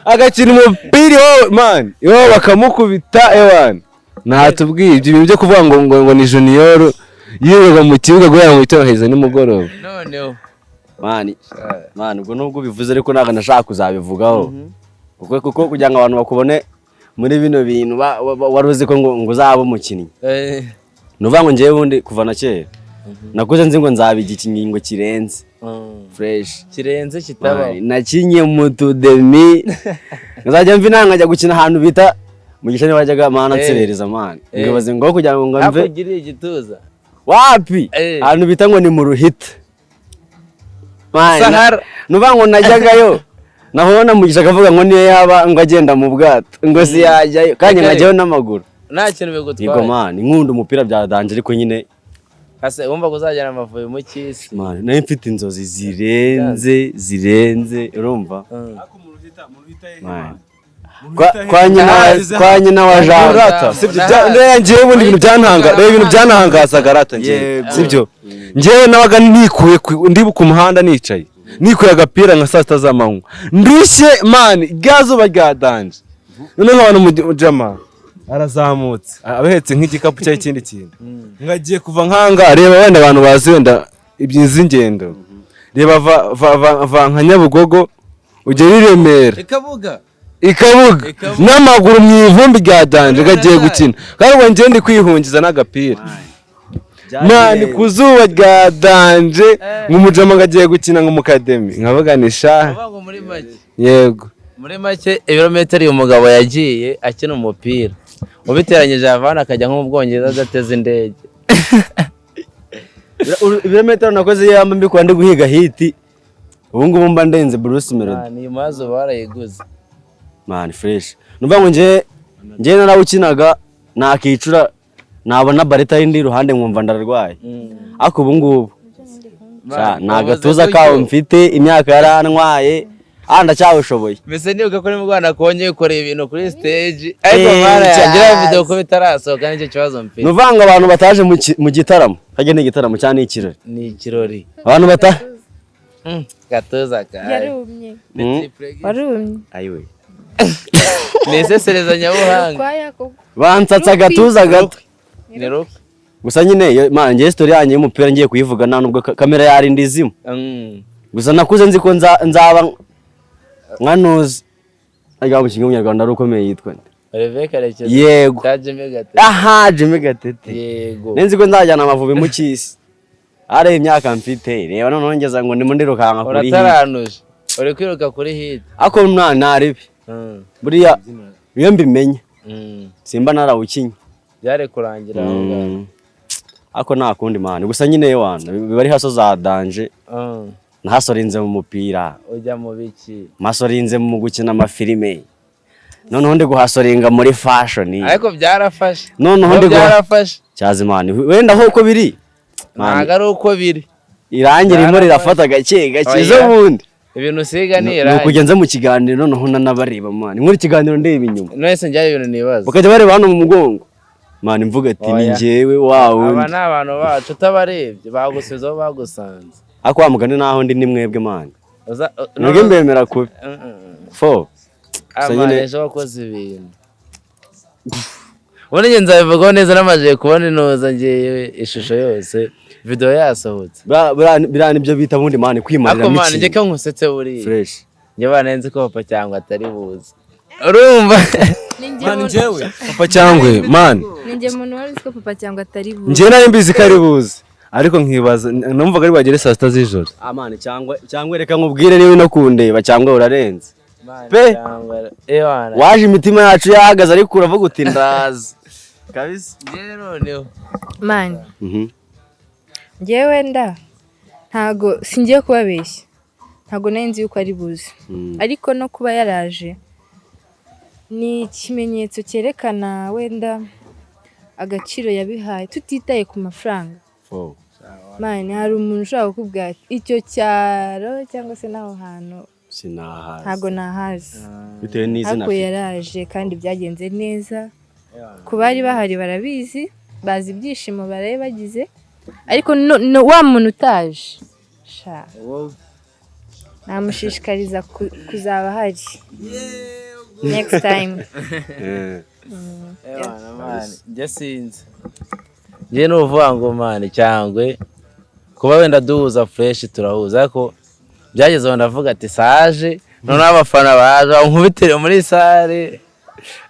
agakina umupira man bakamukubita ewan natubwiye ibyo bintu byo kuvuga ngo ni junior yirirwa mu kibuga guhera mu gitondo heza nimugoroba noneho man ubwo nubwo bivuze ariko naga nashaka kuzabivugaho kuko kugira ngo abantu bakubone muri bino bintu waruzi ko ngo uzaba umukinnyi nuvuga ngo ngiye bundi kuva na kera nakuze nzi ngo nzabiga ikingingo kirenze fresh kirenze kitaba nakinye mu tudemi ngazajya mvina nkajya gukina ahantu bita mu gishani wajyaga mana nserereza man ngabaze ngo kugira ngo mve akugiriye igituza wapi ahantu bita ngo ni mu ruhita nuvuga ngo najyagayo nahona mugisha akavuga ngo niyo yaba ngo agenda mu bwato ngo si yajyayo kandi nkajyayo n'amaguru nta kintu bigutwaye yego man inkunda umupira byadanje ariko nyine ase wumva kuzajyana amavubi mu cyisi man nayo mfite inzozi zirenze urumva kwa nyina wa Janga sibyo ngiye ubundi ibintu byantangazaga rata ngiye sibyo ngiye nabaga nikuye ndi ku muhanda nicaye nikuye agapira nka saa 6 z'amanywa ndushye man gazuba ryadanje none nk'abantu mu jama arazamutse abahetse nk'igikapu cya ikindi kintu ngagiye kuva nkanga reba wenda abantu bazi wenda ibyizi ngendo reba va nka Nyabugogo ugera i Remera ikabuga n'amaguru mu ivumbi ryadanje gagiye gukina kandi ngo ngende kwihungiza n'agapira nani kuzuba ryadanje nk'umujama ngagiye gukina mu academy nkabaganisha yego muri make ibirometero uyu mugabo yagiye akina umupira ubiteranyije avana akajya nko mu Bwongereza adateze indege ibirometero nakoze yamba mbikwa ndi guhiga hiti ubu ngubu mba ndenze Bruce Melody ni mazo barayiguze man fresh numva ngo nje narawukinaga nakicura nabona bareta yindi iruhande nkumva ndararwaye ako ubu ngubu nagatuza kawo mfite imyaka yarantwaye ndacyawushoboye mbese nibuka ko ni mu Rwanda kongeye gukora ibintu kuri stage ariko mara yagira video ko bitarasohoka nicyo kibazo mfite nuvanga abantu bataje mu gitaramo kage ni igitaramo cyane ikirori ni ikirori abantu gatuza ka yarumye warumye ayiwe nesesereza nyabuhanga bansatsa gatuza gato niruka gusa nyine man ngiye story yanjye y'umupira ngiye kuyivuga nta nubwo kamera yari ndizimo. Gusa nakuze nzi ko nzaba nkanuzi ajya mu kingo munyarwanda ari ukomeye yitwa yego aha Jimmy Gatete yego nenzi ko nzajyana amavubi mu cyisi ari imyaka mfite reba none ngeza ngo ndimo ndirukanka kuri hit urataranuje uri kwiruka kuri hit ako naribi buriya iyo mbimenye simba narawukinye byare kurangira aho ngaho ako nta kundi man gusa nyine wana biba ari haso za danje nahasorinze mu mupira ujya mu biki masorinze mu gukina amafilime noneho ndi guhasoringa muri fashion ariko byarafashe noneho ndi byarafashe cyazi man wenda ho uko biri ntago ari uko biri irangi rimwe rirafata gake zo bundi ibintu usiga ni irangi nukugenza mu kiganiro noneho nanabareba man inkuru ikiganiro ndeba inyuma nese njye ibintu nibaza bakajya bareba hano mu mugongo man mvuga ati ni njyewe wawe aba ni abantu bacu utabarebye bagusizeho bagusanze ako wamugane naho ndi nimwebwe man nubwo mbemera kubi fo ejo wakoze ibintu ubundi njye nzabivugaho neza namaze kubona inoza ngewe ishusho yose video yasohotse birani ibyo bita bundi man kwimarira miki ako man njye ko nkusetse buri fresh njye banenze ko papa cyangwa atari buzi urumva man njyewe papa cyangwe man ninjye muntu wari ko papa cyangwa atari buzi njye nari mbizi ko ari buzi ariko nkibaza numvaga ari bagere saa 6 z'ijoro man cyangwa reka nkubwire niwe no kundeba cyangwa urarenze pe waje imitima yacu yahagaze ariko uravuga uti ndaza kabisa njye noneho man njyewe ntago singiye kubabeshya ntago nenzi yuko ari buzi ariko no kuba yaraje ni ikimenyetso cyerekana wenda agaciro yabihaye tutitaye ku mafaranga man hari umuntu ushaka kukubwira icyo cyaro cyangwa se naho hantu sinahazi ntago nahazi bitewe n'izina ariko yaraje kandi byagenze neza ku bari bahari barabizi bazi ibyishimo baraye bagize ariko wa muntu utaje namushishikariza kuzaba hari next time njye sinzi njye n'uvuga ngo mani cyangwe kuba wenda duhuza fresh turahuza ariko byageze aho ndavuga ati saje none abafana baje bankubitire muri sare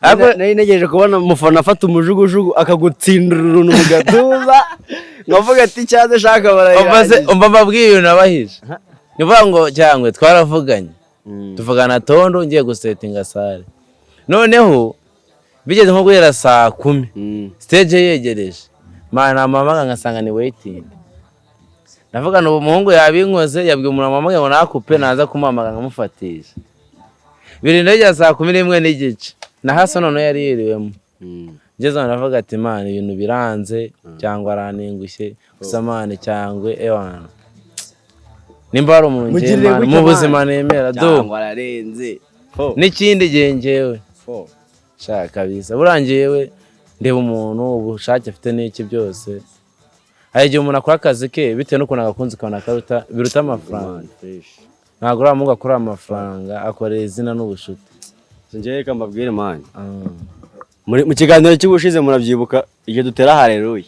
nari negereje kubona umufana afata umujugujugu akagutsindira uruntu mu gatuza ngavuga ati cyaze shaka barayirangiza umva mbabwiye ibintu nabahishe nivuga ngo cyangwe twaravuganye tuvugana tondo ngiye gusetinga sare noneho bigeze nko guhera saa 10 stage yegereje mana mama ngasanga ni waiting navuga no umuhungu yabinkoze yabwiye umuntu mama ngo nakupe naza kumamaga ngamufatisha birinde rya saa 11 n'igice na haso none yari yiriwemo ngeze navuga ati mana ibintu biranze cyangwa aranengushye gusamane cyangwe ewana nimba ari umuntu ngiye mu buzima nemera do cyangwa ararenze n'ikindi gihe ngewe shaka kabisa burangiye we ndeba umuntu ubushake afite n'iki byose hari igihe umuntu akora akazi ke bitewe n'ukuntu agakunze ukabona biruta amafaranga ntabwo uriya muhungu akora amafaranga akorera izina n'ubushuti njyewe reka mbabwire mani mu kiganiro cy'ubushize murabyibuka igihe dutera hareruye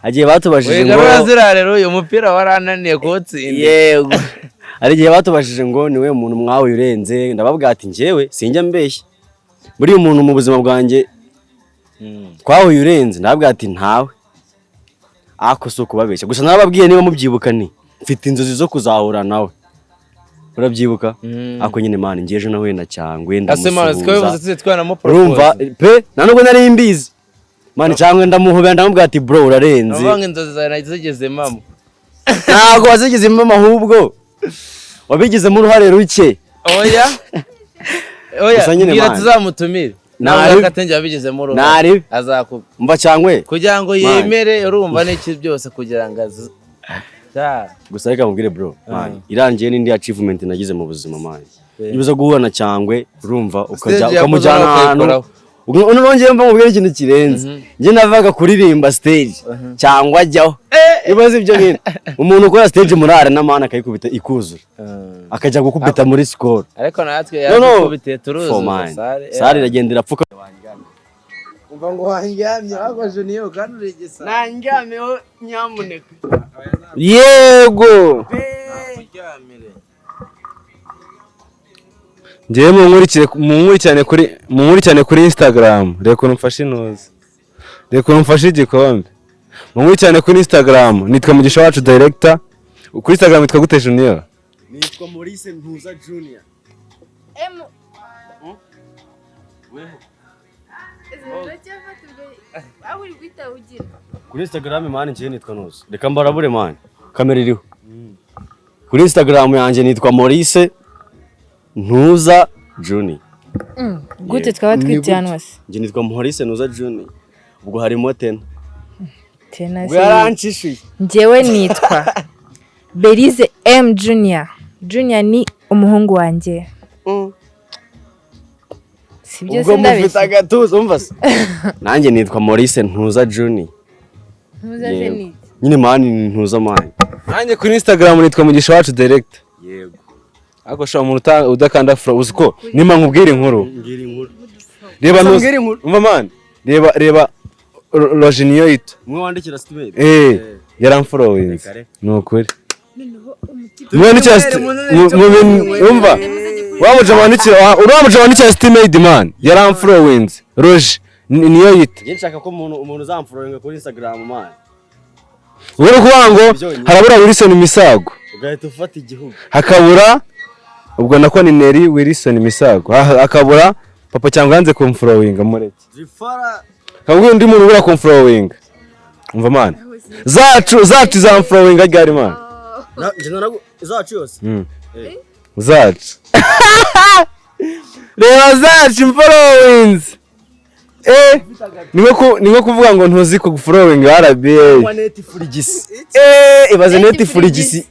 agiye batubajije ngo hareruye umupira warananiye kuwutsinda yego hari igihe batubajije ngo niwe muntu mwawe urenze ndababwira ati njyewe sinjya mbeshya buriya umuntu mu buzima bwanjye twahuye urenze ndababwira ati ntawe ako si ukubabeshya gusa narababwiye niba mubyibuka ni mfite inzozi zo kuzahura nawe urabyibuka ako nyine mani ngeje nawe na cyangwe ndamusuhuza urumva pe nanubwo nari mbizi mani cyangwe ndamuhobera ndamubwira ati bro urarenze nabanga inzozi zawe nazigeze mama ntago wazigeze mama ahubwo wabigizemo uruhare ruke oya ngira tuzamutumire nawe gatenge wabigizemo uruhare azakubwa cyangwe kugira ngo yemere urumva n'iki byose kugira ngo gusa reka mubwire bro irangiye n'indi achievement nagize mu buzima mani yibuza guhura cyangwe urumva ukamujyana ahantu unongeye mva mubwire ikintu kirenze njye navaga kuririmba stage cyangwa ajyaho ibaze ibyo nyine umuntu ukora stage murare n'amana akayikubita ikuzura akajya gukubita muri score ariko natwe yakubite turuzo sare iragendera pfuka umva ngo wanjyamye wakoje niyo kandi uregesa nanjyameho nyamuneka yego ngewe munkurikirane kuri Instagram reka ukuntu mfashe intuza reka ukuntu mfashe igikombe munkurikirane kuri Instagram nitwa Mugisha wacu director kuri Instagram nitwa gute Junior nitwa Maurice Ntuza Junior kuri Instagram mani ngiye nitwa Ntuza reka mbarabure mani kamera iriho kuri Instagram yanjye nitwa Maurice Ntuza Junior gute twaba twitiranwa se ngiye nitwa Maurice Ntuza Junior ubwo harimo tena tena yarancishuye njyewe nitwa Belize M Junior ni umuhungu wanjye si byose ndabeshya mufite agatuza umva se nanjye nitwa Maurice Ntuza Junior nyine mani Ntuza mani nanjye kuri Instagram nitwa Mugisha wacu director yego ako sha umuntu udakanda follow uziko nima nkubwira inkuru reba Ntuza umva man reba Rojiniyo yitwa mwe wandikira Steven yaramfollowing nukuri mwandikira umva wamuje wandikira Steven man yaramfollowing Roji niyo yitwa ngiye nshaka ko umuntu uzamfollowinga kuri Instagram man ubwo kuvuga ngo harabura Wilson Misago ugahita ufata igihugu hakabura ubwo nako ni Neri Wilson Misago akabura papa cyangwa yanze kumfollowinga mureke zifara kabwo undi muntu ubura kumfollowinga umva man zacu zamfollowinga ryari man zacu yose zacu reba zacu followings niwe kuvuga ngo ntuzi ku following RBA net ibaze net furigisi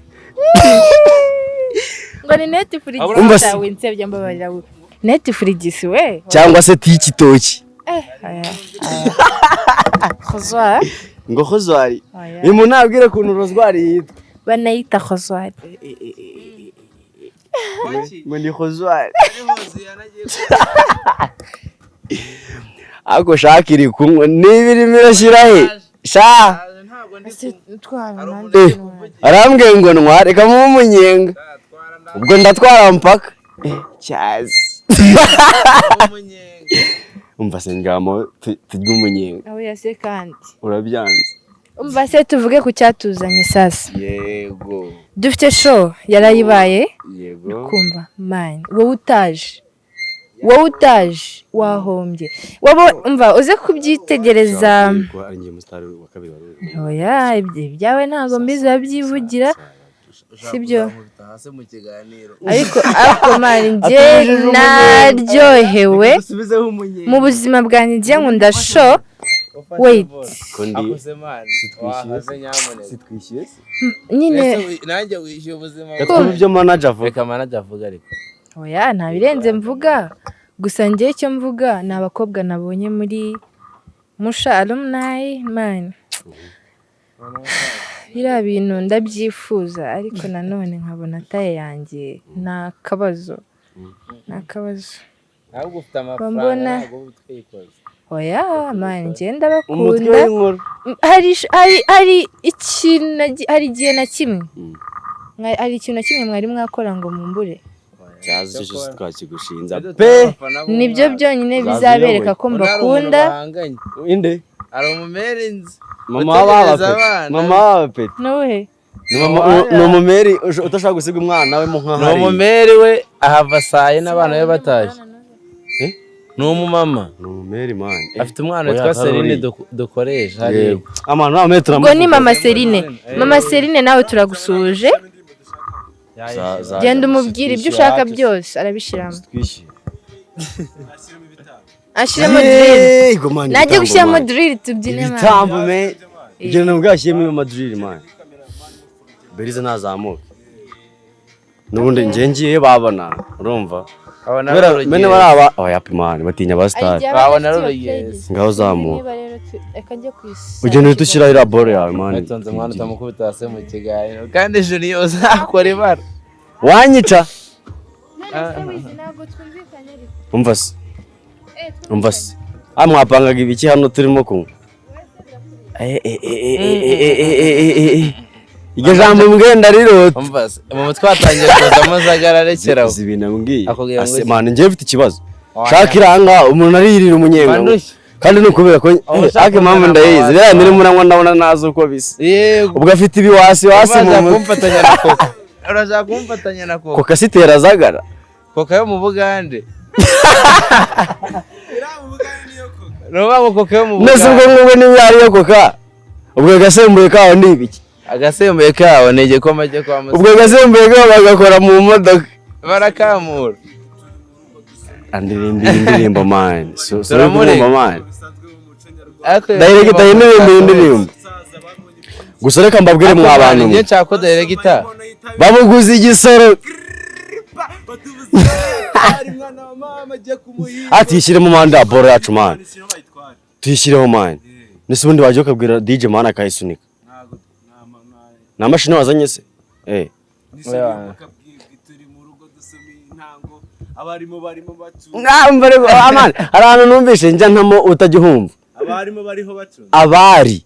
ngo ni net furigisi tawe nsebye mbabarira we net furigisi we cyangwa se tikitoki rozwari ngo rozwari uyu muntu nabwire kuntu rozwari yitwa banayita rozwari ngo ni rozwari ako Ushaka iri kunywa n'ibirimo irashyira he sha arambwiye ngo ntwareka mu umunyenga ubwo ndatwara mpaka cyazi umva se ngamo tujye umunyenga aho yase kandi urabyanze umva se tuvuge ku cyatuzanye sasa yego dufite show yarayibaye yego kumva man wowe utaje wahombye wowe umva uze kubyitegereza oya ibyawe ntago mbizi babyivugira sibyo ariko man njye naryohewe mu buzima bwanjye njye nkunda show wait nyine nanjye wishyuye ubuzima byo manager avuga reka manager avuga ariko oya nta birenze mvuga gusa njye icyo mvuga ni abakobwa nabonye muri musha alumni man biriya bintu ndabyifuza ariko nanone nkabona taye yanjye nta kabazo ntabwo ufite amafaranga ntabwo utwikoze oya man njye ndabakunda hari igihe na kimwe mwari mwakora ngo mumbure cyazi cyo twakigushinza nibyo byonyine bizabereka ko mbakunda inde ari umumerenzi mama wawe peti nuhe ni umumeri utashaka gusiga umwana we mu nkahari ni umumeri we ahava saye n'abana be bataje ni umumama ni umumeri man afite umwana witwa Serine dukoresha hariya ubwo ni mama Serine nawe turagusuje genda umubwire ibyo ushaka byose arabishyiramo ashyiramo drill najye gushyiramo drill tubyine man ibitambo me ibyo nabwo yashyiramo amadrill man Belize nazamuka nubundi ngiye babona urumva mene baraba abayapimani batinya ba star babona rero yes ngaho zamuka ugenda dushyira ira bore yawe man batonze mwana utamukubita hasi mu kiganiro kandi Junior uzakora ibara wanyica umva se mwapangaga ibiki hano turimo kunywa iryo jambo mbwiye ndarirota mu mutwe watangiye kuzamo zagara rekeraho uzi ibintu mbwiye mani njyewe mfite ikibazo shaka iranga umuntu aririra umunyenga kandi nukubera ko shaka impamvu ndayizi rero niri muranywa ndabona nazi uko bisa ubwo afite ibiwasi mu kumfatanya na koko urashaka kumfatanya na koko koka sitera zagara koka yo mu Bugande Roba koka yo mu Bugande nese ubwo ngubwo n'ibiyari yo koka ubwo gasembuye kaho ni ibiki agasembuye kaho ni igikoma cyo kwa musa ubwo gasembuye kaho bagakora mu modoka barakamura indirimbo man so indirimbo man Director indirimbo gusa reka mbabwire mwa abantu njye nshaka director bamuguze igisoro atishyire mu manda boro yacu man tuyishyireho man nese ubundi waje ukabwira DJ man akayisunika na mashini wazanye se abarimo bacunga hari ahantu numvise njya ntamo utajya uhumva abarimo bariho bacunda abari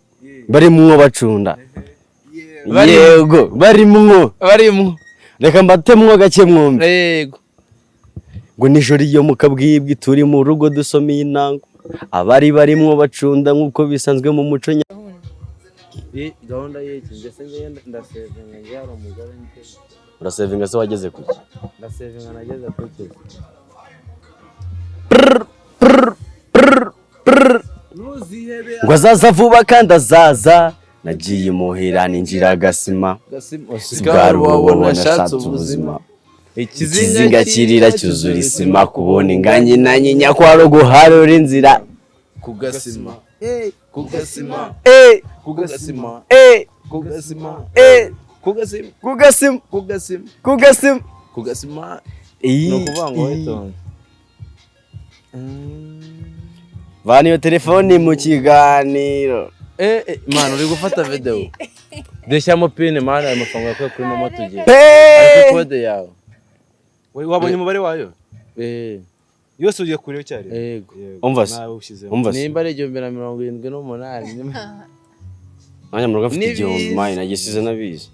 barimwo bacunda yego barimwo reka mbatemwo gake mwumve yego ngo nijoro iyo mukabwibwi turi mu rugo dusomeye intango abari barimwo bacunda nk'uko bisanzwe mu muco gahunda y'iki ndetse ndasevinga njye hari umugore njye urasevinga se wageze kuki ndasevinga nageze kuki ngo azaza vuba kandi azaza nagiye imuhira ninjira agasima bwari ubona ashatse ubuzima ikizinga kirira cyuzura isima kubona inganye na nyinya kwaro guharura inzira kugasima kugasima kugasima kugasima kugasima kugasima kugasima kugasima kugasima no kuvuga ngo witonde vana iyo telefoni mu kiganiro man uri gufata video deshyamo pine man ayo mafaranga yakwe kuri momo tugiye ariko kode yawe wabonye umubare wayo yose ugiye kureba cyari yego umva nimba ari 178 nanya murugo afite igihumbi mayi nagisize nabizi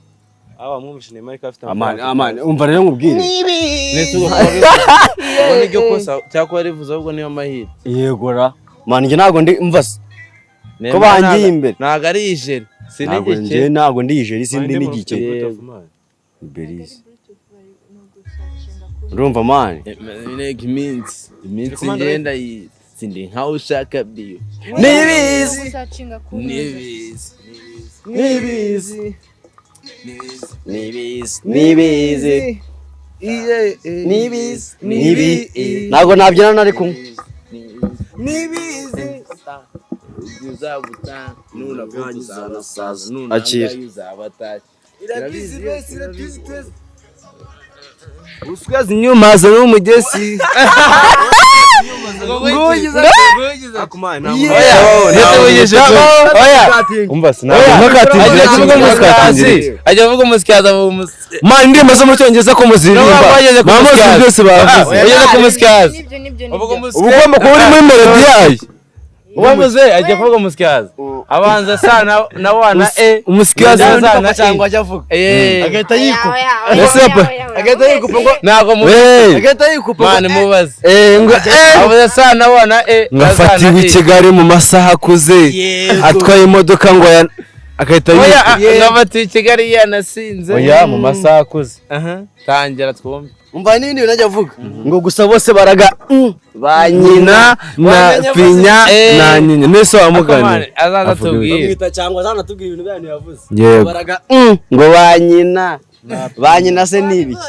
mwumvishe Neymar ka afite amani umva rero nkubwire nese ubone ryo kosa cyakora rivuze ahubwo niyo mahire yegora man nge nago ndi umva ko bangiye imbere naga ari ijeri sinigeke nago ndi ijeri sindi nigike Belize urumva man iminsi ngenda sindi nka ushaka biyo nibizi nago nabyina nari kumwe nibizi uzabuta nuna kuzana saza nuna akira uzabataje irabizi twese uswazi nyuma za n'umugesi ajya avuga umusikaza man ndimo zo mu cyongereza ko muzirimba mamuzi byose bavuze ageze ku musikaza ubugomba kuba uri muri melody yayo uwamuze ajya avuga umusikaza abanza sana na wana umusikiyaza cyangwa ajya avuga agahita yikupa agahita yikupa ngo nago agahita yikupa man mubaze ngo avuze sana na wana ngafatiwe i Kigali mu masaha akuze atwaye imodoka ngo agahita yikupa ngafatiwe i Kigali yanasinze oya mu masaha akuze tangira twumve umva n'ibindi binajya avuga ngo gusa bose baraga ba nyina na pinya na nyina nese wamugana azaza tubwire amwita cyangwa azanatubwira ibintu byanyu yavuze yego baraga ngo ba nyina se nibiki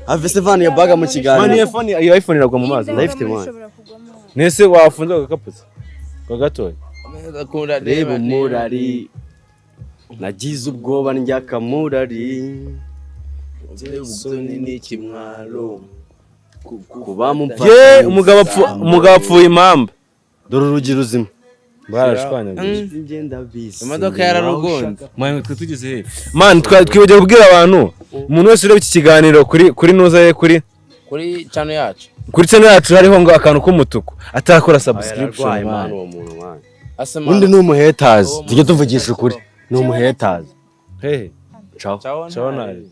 avese van ya baga mu kiganiro man iyo iPhone iragwa mu mazi ndayifite mwana nese wafunze agakapuza gatoya reba umurari nagize ubwoba ndya kamurari n'ikimwaro kuba umugabo apfuye impamba dore urugi ruzima barashwanyagije imodoka yararugonze man twe tugeze he man twibagiye kubwira abantu umuntu wese ureba iki kiganiro kuri nuza ye kuri channel yacu kuri channel yacu hariho ngo akantu k'umutuku atarakora subscription man uwo muntu man Asema undi ni umuhetazi tujye tuvugisha ukuri ni umuhetazi hehe ciao ciao nari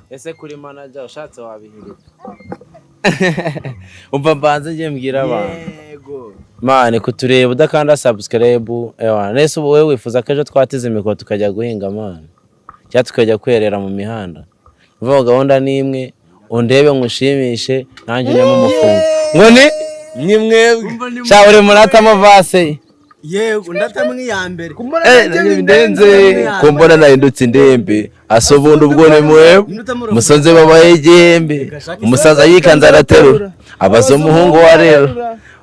ese kuri manager ushatse wabihirika umva mbanze ngiye mbwira abantu yego mane kutureba udakanda subscribe nese wowe wifuza ko ejo twatize imikoro tukajya guhinga mane cyangwa tukajya kwerera mu mihanda uvuga gahunda nimwe undebe ngushimishe nanjye ujye mu mufungo ngo ni mwebwe sha uri muratamo vase yego ndatamwe ya mbere kumbona nahindutse indembe asobundi ubwo ni mwebwe musonze babaye igembe umusaza yikanze araterura abaza umuhungu wa rero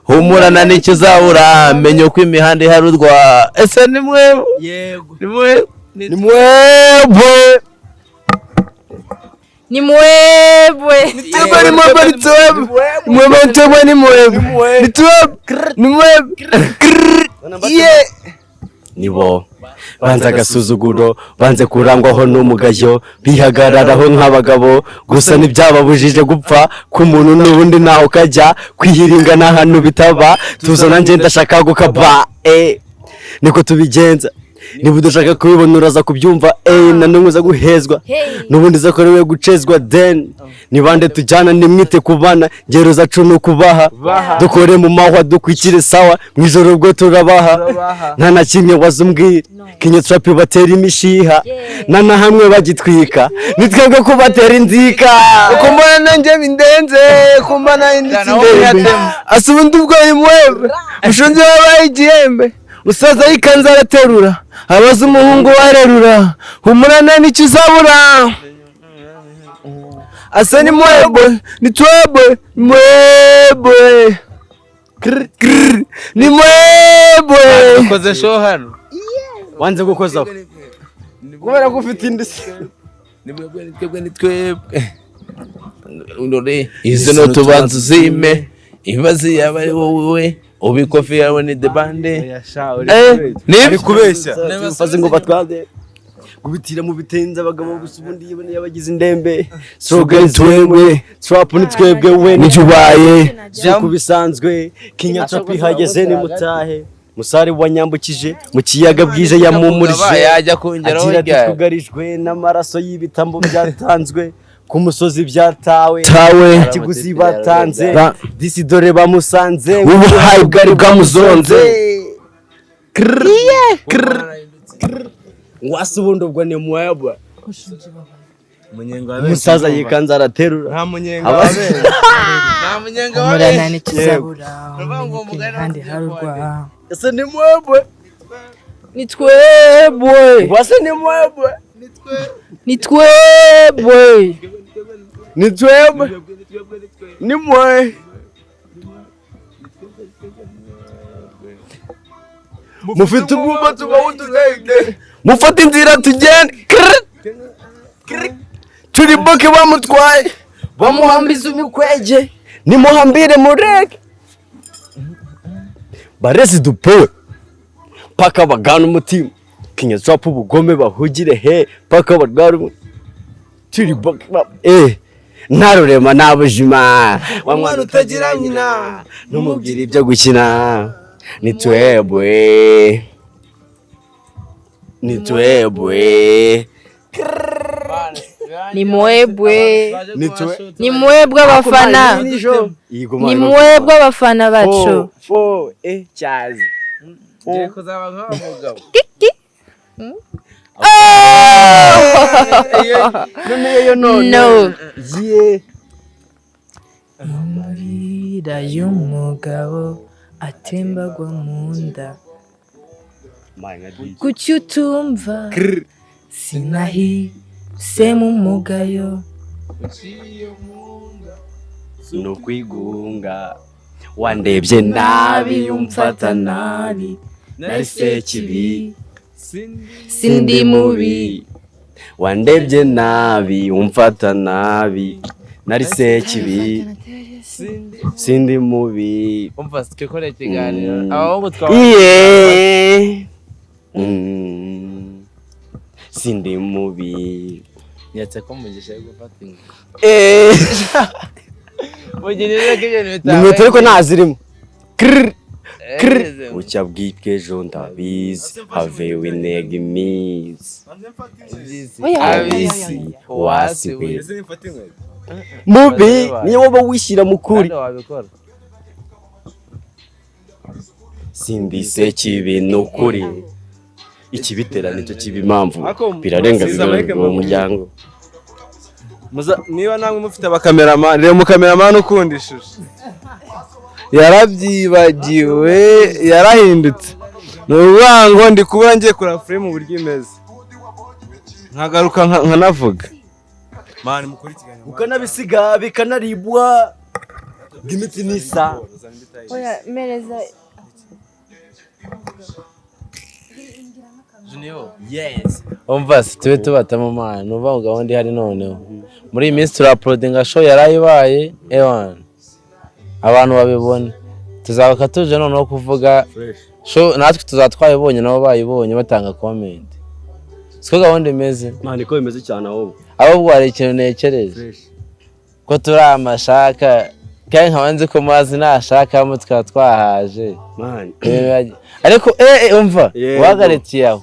humurana n'icyo uzabura menye uko imihanda iharurwa ese ni mwebwe yego ni mwebwe ni mwebwe Ni mwebwe. Ni mwebwe ni twebwe. Mwebwe ni twebwe ni mwebwe. Ni twebwe. Ni mwebwe. Yeah. Nibo banze agasuzuguro banze kurangwaho n'umugayo bihagararaho nk'abagabo gusa n'ibyababujije gupfa ku muntu n'ubundi naho kajya kwihiringa n'ahantu bitaba tuzana nje ndashaka gukaba niko tubigenza niba udashaka kubibona uraza kubyumva nanumwe guhezwa n'ubundi zakorewe gucezwa then nibande tujyana nimwite kubana ngero zacu no kubaha dukore mu mahwa dukwikire sawa mwijoro bwo turabaha nta na kimwe wazumbwira kinyo trap batera imishiha nana hamwe bagitwika nitwebwe kubatera inzika kumbona nanjye bindenze kumbana inditse asubundi ubwo ni mwebwe mushonje wabaye igihembe musaza yikanze araterura abaza umuhungu warerura humurana n'icyo uzabura asa ni mwebwe ni twebwe mwebwe ni mwebwe ukoze show hano wanze gukozaho kubera ko ufite indisi ni mwebwe ni twebwe ni twebwe ndore izo no tubanza uzime ibibazo yaba ari wowe ubikofi yawe ni the bande ni kubeshya ufaze ngo batwade gubitira mu bitenze abagabo gusubundi yibone yabagize indembe slogan twebwe trap ni twebwe we nijubaye zuko bisanzwe kinya trap ihageze ni mutahe musare wanyambukije mu kiyaga bwije yamumurije yajya kongeraho agira tugarijwe n'amaraso y'ibitambo byatanzwe ku musozi byatawe kiguzi batanze disi dore bamusanze ubuhaye bwari bwamuzonze wasubundi ubwo ni mwebwe umusaza yikanze araterura nta munyenga wabe nta munyenga wabe murana n'ikizabura kandi harurwa ese ni mwebwe ni twebwe wase ni mwebwe ni twebwe ni twebwe ni mwe mufite ubwoba tubawudurege mufate inzira tugende turi boke bamutwaye bamuhambiza imikwege nimuhambire murege barezi dupewe paka bagana umutima kinya trap ubugome bahugire he paka barwara turi boke ntarurema nabujima wamwana utagira nyina numubwira ibyo gukina ni twebwe ni mwebwe ni mwebwe abafana ni mwebwe abafana bacu cyazi ngiye kuzaba nk'abagabo no amarira y'umugabo atembagwa mu nda kuki utumva sinahise mu mugayo no kwigunga wandebye nabi umfata nabi nahise kibi sindi mubi wandebye nabi umfata nabi narise kibi sindi mubi umva sikekore ikiganiro aho sindi mubi yatse ko mugisha yo gufata ingo mugirire ko ibintu ni bitabaye metero ariko ntazirimo bucya bwitwe ejo ndabizi have winega imizi abisi wasiwe mubi niyo woba wishyira mu kuri wabikora simbise kibi n'ukuri ikibitera nicyo kiba impamvu birarenga mu muryango. Niba namwe mufite abakameramani, reba umukameramani ukundishije yarabyibagiwe yarahindutse. Ni ukuvuga ngo ndi kuba ngiye kureba frame uburyo imeze nkagaruka nkanavuga mani mukurikiranye ukanabisiga bikanaribwa bw'imitsi n'isa. Oya mereza Yes. umva si tube tubatamo mwana nuva ngo gahunda ihari noneho muri iyi minsi turaprodinga show yarayibaye ewan abantu babibona tuzabaka tuje noneho kuvuga show natwe tuzatwayibonye nabo bayibonye batanga comment siko gahunda imeze Mani ko bimeze cyane ahubwo hari ikintu nekereje ko turi amashaka kandi nkabanze ko mazi nashakamo tukaba twahaje mani ariko umva wagaretiye aho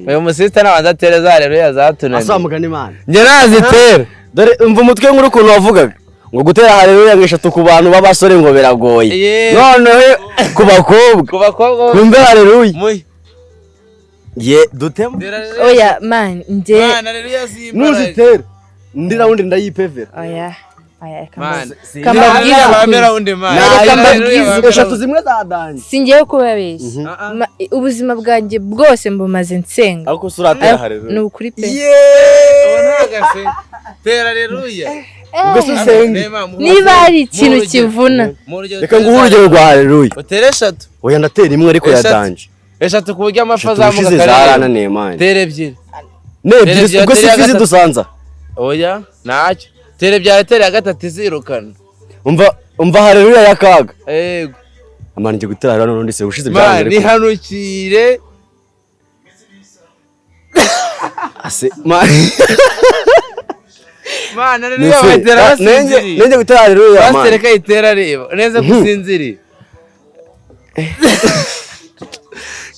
uyu musista nabanza atere za rero yazatunaniye asamugana imana njye nazitera dore umva umutwe nkuru ukuntu wavugaga ngo gutera haleluya ngeshatu ku bantu b'abasore ngo biragoye noneho ku bakobwa kumbe haleluya dutemo oya man nje nuzitera ndira wundi ndayipevera oya eshatu zimwe zadanje singiye kubabeshya ubuzima bwanjye bwose mbumaze nsenga ariko suratera haleluya ni ukuri pe tera haleluya ubwo susenge niba hari ikintu kivuna reka nguhe urugero rwa haleluya utere eshatu oya ndatera imwe ariko yadanje eshatu ku buryo amafa azamuka zarananiye mani tere ebyiri n'ebyiri ubwo si fizi dusanza oya ntacyo tere byaratera ya gatatu izirukana umva haleluya y'akaga yego amana ngiye gutera hano n'undi se ushize byanze ariko nihanukire ase mani mana rero batera basinziri nenge gutera haleluya mani bastereka itera reba neza kusinziri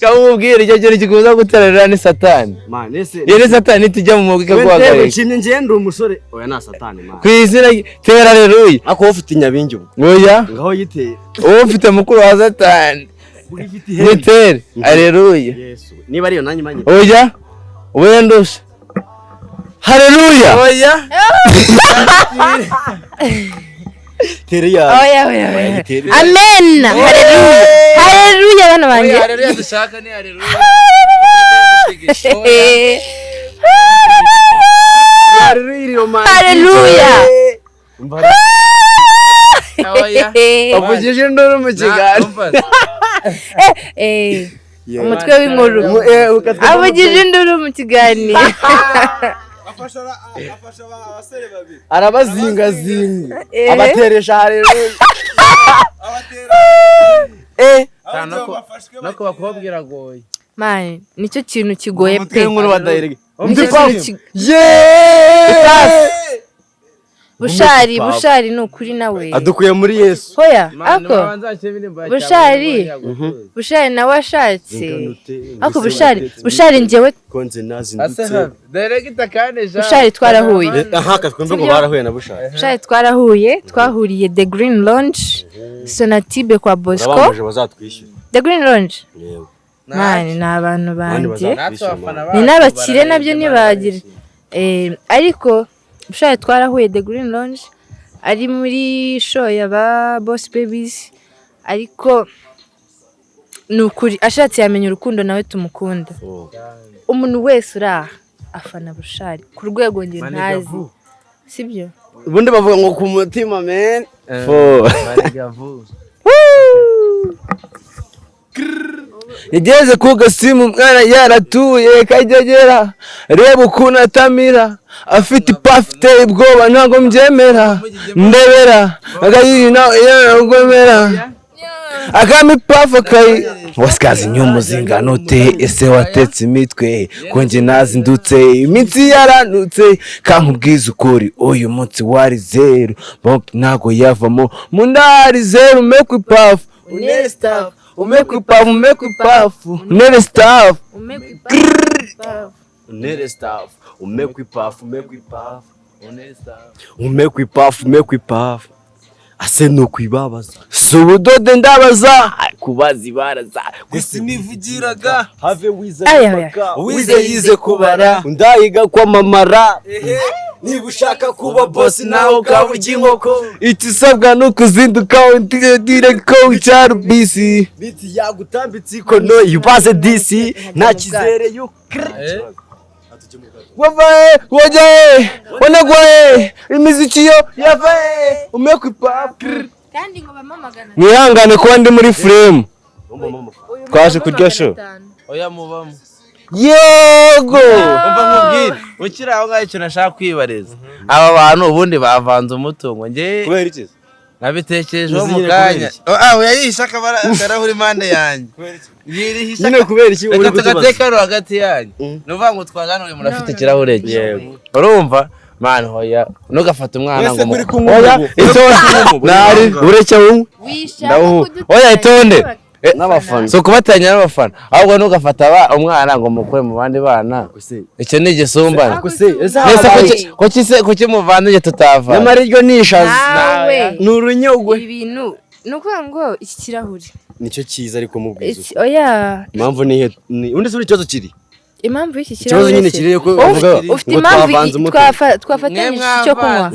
kamubwira icyo kintu kikuza guterera ni satani mani ese ni satani tujya mu mwuga guhagarika nshimye ngende umusore oya na satani mani kwizina tera haleluya ako ufite inyabingi oya ngaho yiteye ufite mukuru wa satani nitere haleluya Yesu niba ariyo nanjye manye oya wendosha haleluya oya teria oya amen haleluya bana banje haleluya dushaka ni haleluya haleluya avugije induru mu kiganiro umutwe w'inkuru avugije induru mu kiganiro afasha abasore babiri arabazingazinga abateresha haleluya nako bakubwira goye mani nicyo kintu kigoye pe bushari ni ukuri nawe adukuye muri Yesu hoya ako bushari nawe ashatse ako bushari njyewe bushari twarahuye twumve ngo barahuye na bushari twarahuye twahuriye The Green Lounge Sonatibe kwa Bosco The Green Lounge mani ni abantu banjye ni n'abakire nabyo ntibagira ariko bushari twarahuye The Green Lounge ari muri show y'aba Boss Babies ariko ni ukuri ashatse yamenya urukundo nawe tumukunda umuntu wese uraha afana bushari ku rwego nge ntazi sibyo ubundi bavuga ngo ku mutima men yageze ku gasimu mwana yaratuye kajyagera reba ukuntu atamira afite ipafu iteye ubwoba ntabwo mbyemera ndebera agayiri nawe yaragomera akami pafu kayi wasikazi nyumuzinga note ese watetse imitwe konje nazindutse imitsi yaranutse kankubwiza ukuri uyu munsi wari zero ntago yavamo munari zero make pafu unere staff umeke pafu unere staff unere staff umeke pafu umeke pafu ase nukwibabaza subudode ndabaza kubaza ibaraza gusinivugiraga have wize wize yize kubara undayiga kwamamara niba ushaka kuba boss nawe ukaburya inkoko ikisabwa no kuzinduka dire ko wicara bisi biti yagutambitse ikono yubaze disi nta kizere yukre wavae wajae wanagwae imiziki yo yavae umekwipa kandi ngo bamamagana mwihangane kuba ndi muri frame twaje kurya show oya mubamo yego umva nkubwire ukiri aho ngaho icyo nashaka kwibariza aba bantu ubundi bavanze umutungo nge kubera iki nabitekerejeho mu kanya yayihisha akarahuri impande yanjye nyine kubera iki uri reka kutubaza tugateka hagati yanyu ni ukuvuga ngo twaganuriye umuntu afite ikirahure cye urumva mani hoya ntugafate umwana ngo oya itonde nari ureke wumwe oya itonde n'abafana so kubatanya n'abafana ahubwo ntugafata umwana ngo mukure mu bandi bana icyo ni igisumbane kuki muvandije tutava nyamara iryo nishazi nawe ni urunyogwe ibintu ni ukuvuga ngo iki kirahuri nicyo cyiza ariko mubwiza oya impamvu ni undi se ikibazo kiri impamvu y'iki ikibazo kirahuri nyine kiri ko uvuga ufite impamvu twafatanyije icyo kunywa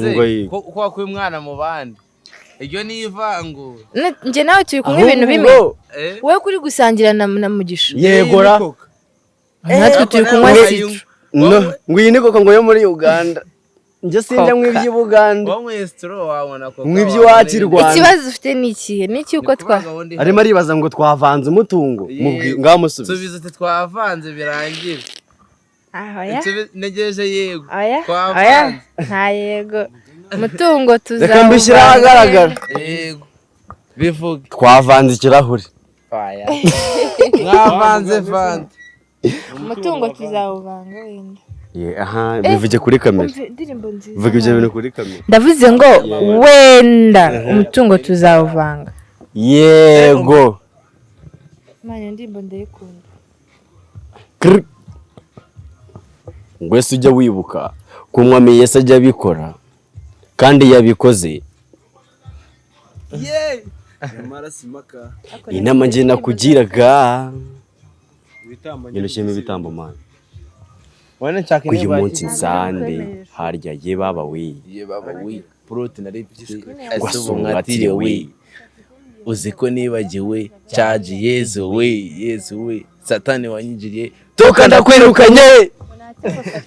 kuko wakuye umwana mu bandi iryo ni ivangura njye nawe turi kumwe ibintu bimwe wowe kuri gusangira na mugisha yegora natwe turi kunywa sitro ngwino koko ngo yo muri Uganda njye sinjya nk'ibyo Buganda wowe stro wabona ko nk'ibyo wacu Rwanda ikibazo ufite ni ikihe ni iki uko arimo aribaza ngo twavanze umutungo ngaho musubize tubize ati twavanze birangira oya negeje yego oya nta yego umutungo tuzavuga reka mbishyira ahagaragara yego bivuga twavanze ikirahure oya mwavanze vande umutungo tuzawuvanga wenda aha bivuge kuri kamera indirimbo nziza bivuge ibyo bintu kuri kamera ndavuze ngo wenda umutungo tuzawuvanga yego manya indirimbo ndayikunda wese ujya wibuka ko umwami Yesu ajya abikora kandi yabikoze inama njye nakugiraga ngenushime ibitambo mana uyu munsi nsande harya ye baba we protein ari byisi wasumwatire we uzi ko nibagiwe charge Yesu we satani wanyigiriye toka ndakwirukanye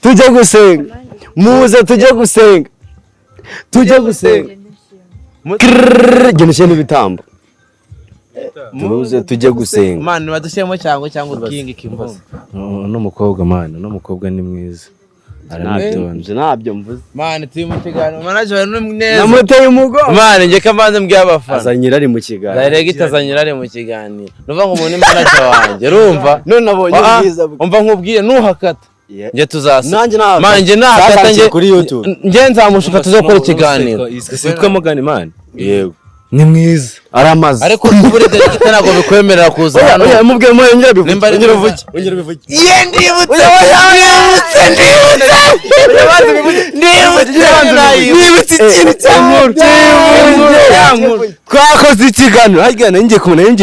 tujye gusenga muze tujye gusenga ngenushime ibitambo muze tujye gusenga man badushyemo cyangwa ukinga ikimbazo n'umukobwa man n'umukobwa ni mwiza aranitonze nabyo mvuze man turi mu kiganiro manager ni neza namuteye umugongo man nge kamanze mbya abafana azanyira ari mu kiganiro direct azanyira ari mu kiganiro nuva ngo umuntu manager wanjye urumva none nabonye ubwiza umva nkubwiye nuhakata nge tuzasa nanjye nawe man nge nahakata nge kuri YouTube nge nzamushuka tuzakora ikiganiro sitwa mugani man yego ni mwiza aramaze ariko ubure direct ntago bikwemerera kuza hano oya mubwiye mo yongera bivuge ye ndibutse ikintu cy'inkuru twakoze ikiganiro harya ngiye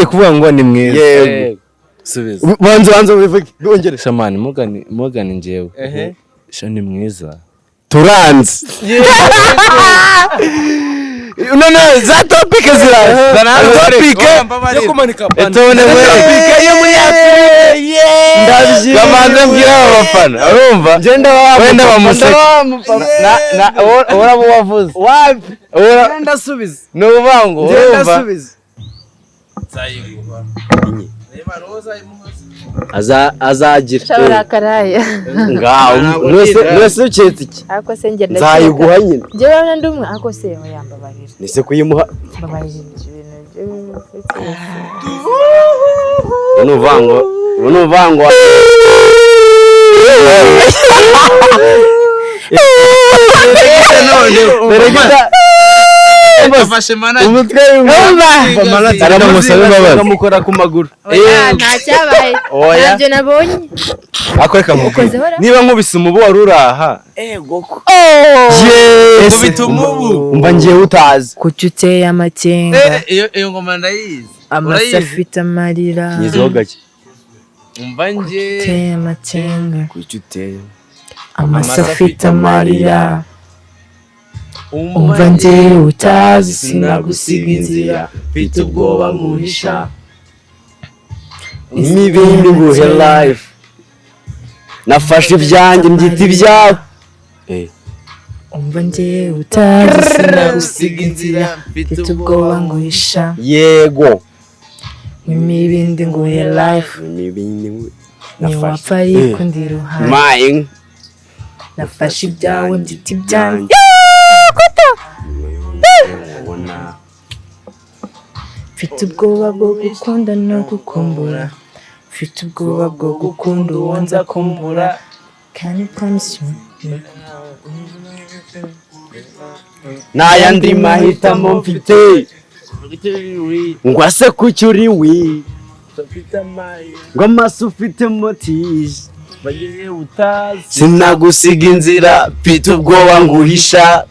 kuvuga ngo ni mwiza yego subiza banza bivuge wongere shamani mugani njyewe sha ni mwiza turanze none za topic ziraza topic yo kumanika band etone topic yo muri Afrika kamanze mbwira abafana urumva wenda bamuseka urabo wavuze wapi wenda subiza nuvango urumva azagira shabara karaya ngaho mwese uketse iki ako se ngenda nzayiguha nyine jewe ndumwe ako se yambabarira nise kuyimuha babarira ibintu unuvango umutwe aramukora ku maguru ntacyabaye ntabyo nabonye akoreka mubwire niba nkubise umubu wari uraha kubita umubu umva ngiye utazi kuki uteye amakenga iyo ngoma ndayizi amase afite amarira nyizeho gake umva nge uteye amakenga kuki uteye amase afite amarira umva nge utazi sinagusiga inzira mfite ubwoba nkuhisha n'ibindi nguhe life nafashe ibyanjye mbyita ibyawe umva nge utazi sinagusiga inzira mfite ubwoba nguhisha yego n'ibindi nguhe life ntiwapfa ariko ndi iruhande mine nafashe ibyawe mbyita ibyanjye mfite ubwoba bwo gukunda no gukumbura mfite ubwoba bwo gukunda uwo nza kumbura can you promise me n'ayandi mahitamo mfite ngo ase kuki uri wi ngo amaso ufite motije sinagusiga inzira mfite ubwoba nguhisha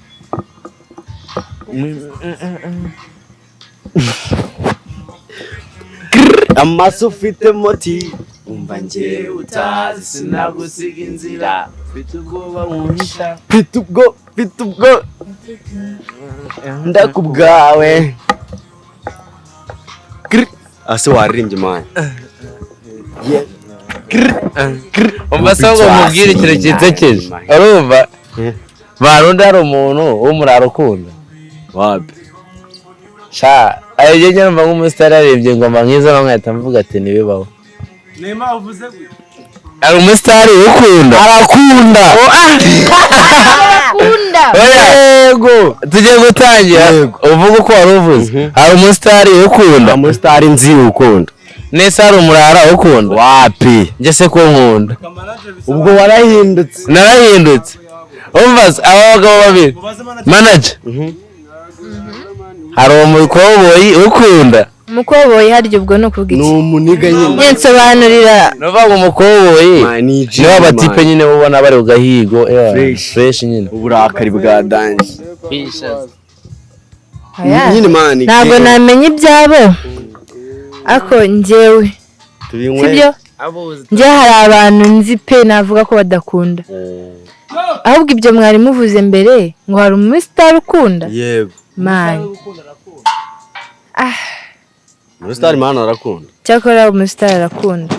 amaso ufite moti umva ngewe utazi sinagusiga inzira mfite ubwoba nguhisha mfite ubwo ndakubwawe ase waririmbye mani umva se ngo mubwire ikintu cyisekeje urumva barundi hari umuntu w'umurara ukunda wapi sha ayo njye numva nk'umusitari yarebye ingoma nk'izo nkahita mvuga ati ntibibaho hari umusitari ukunda arakunda yego tugiye gutangira uvuga uko wari uvuze hari umusitari ukunda umusitari nzi ukunda nese hari umurara ukunda wapi njye se ko nkunda ubwo warahindutse narahindutse umva se aba bagabo babiri manager hari umukoboyi ukunda umukoboyi harya ubwo ni ukuvuga iki ni umuniga nyine nsobanurira nuvuga ngo umukoboyi niwe abatipe nyine ubona bari ku gahigo fresh nyine uburakari bwa danje nyine mani ntabwo namenya ibyabo ako njyewe sibyo njye hari abantu nzi pe navuga ko badakunda ahubwo ibyo mwari muvuze mbere ngo hari umusitari ukunda yego mani umusitari mani arakunda cyakora umusitari arakunda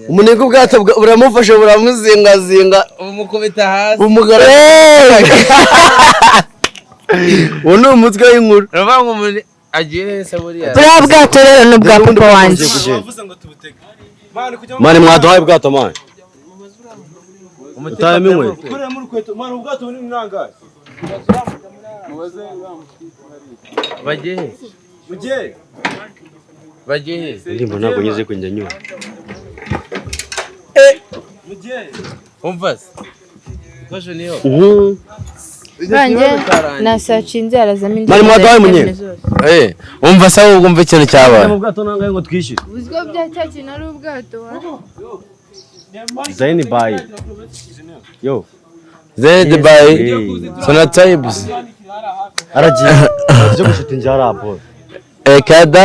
umunega ubwato buramufasha buramuzingazinga umukubita hasi umugara uwo ni umutwe w'inkuru uravuga ngo umuntu agiye neza buriya buriya bwato rero ni ubwa papa wanjye mani mwaduhaye ubwato mani utayemo inkweto bagiye indirimbo ntabwo nyuze ko njya nyuma umva se koje niyo nanjye nasaca inzara zamo mani mwaduhaye munye umva se ahubwo umva ikintu cyabaye mu bwato nangaye ngo twishyure uziko bya cya kintu ari ubwato Zaini bayi yo Zed by Sonatibes aragiye cyo gushita injara abo ekada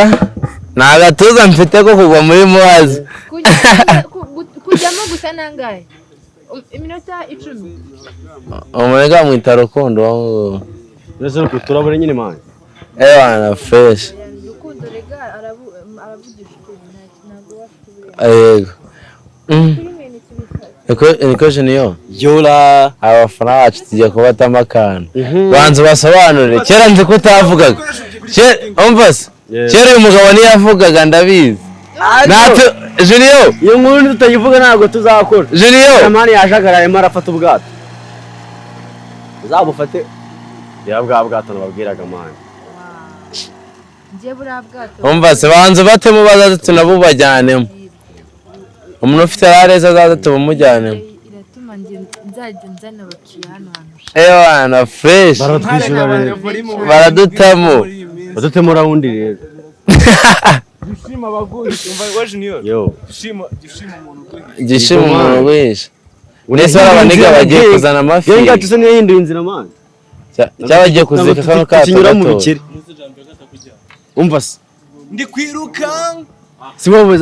nta gatuza mfite ko kugwa muri muhazi kujyamo gusa nangaye iminota 10 umurega mwita rukundo wangu nese no kuturabure nyine manje wana fresh rukundo rega aravugisha ntago yego nikoje niyo yola abafana bacu tujya kubatama akantu banza basobanurire kera nzi ko utavugaga umva se kera uyu mugabo niyavugaga ndabizi natwe Junior iyo nkuru tutayivuga ntabwo tuzakora Junior mani yajagaraye arafata ubwato uzabufate ya bwa bwato nababwiraga mani ngiye buriya bwato umva se banza batemo bazaze tunabubajyanemo umuntu ufite areza azaze tubumujyanemo iratuma nzajya nzana abakiriya hano hantu wana fresh baratwishyura rero baradutamo badutemo rawundi rero Gishima bagurisha umva wa junior. yo gishima umuntu wishe nese barabaniga bagiye kuzana amafi yo ngacu se niyo yinduye inzira man cyaba bagiye kuzika kano kato kinyura mu bikiri umva se Ndi kwiruka. si wowe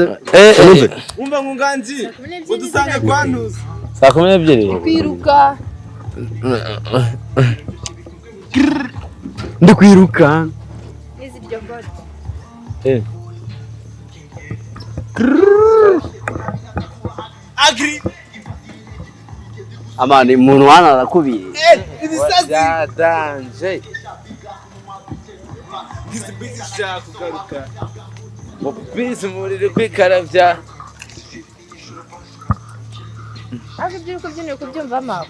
Umva ngunganzi. Udusanga kwantuza. saa 12 kwiruka ndi kwiruka izi iryo bote Agri. amani umuntu wana arakubiye Ibisazi. danje Gizibisi shaka kugaruka. bisi muri kwikaravya ariko ibyo uri kubyinira kubyumva amawe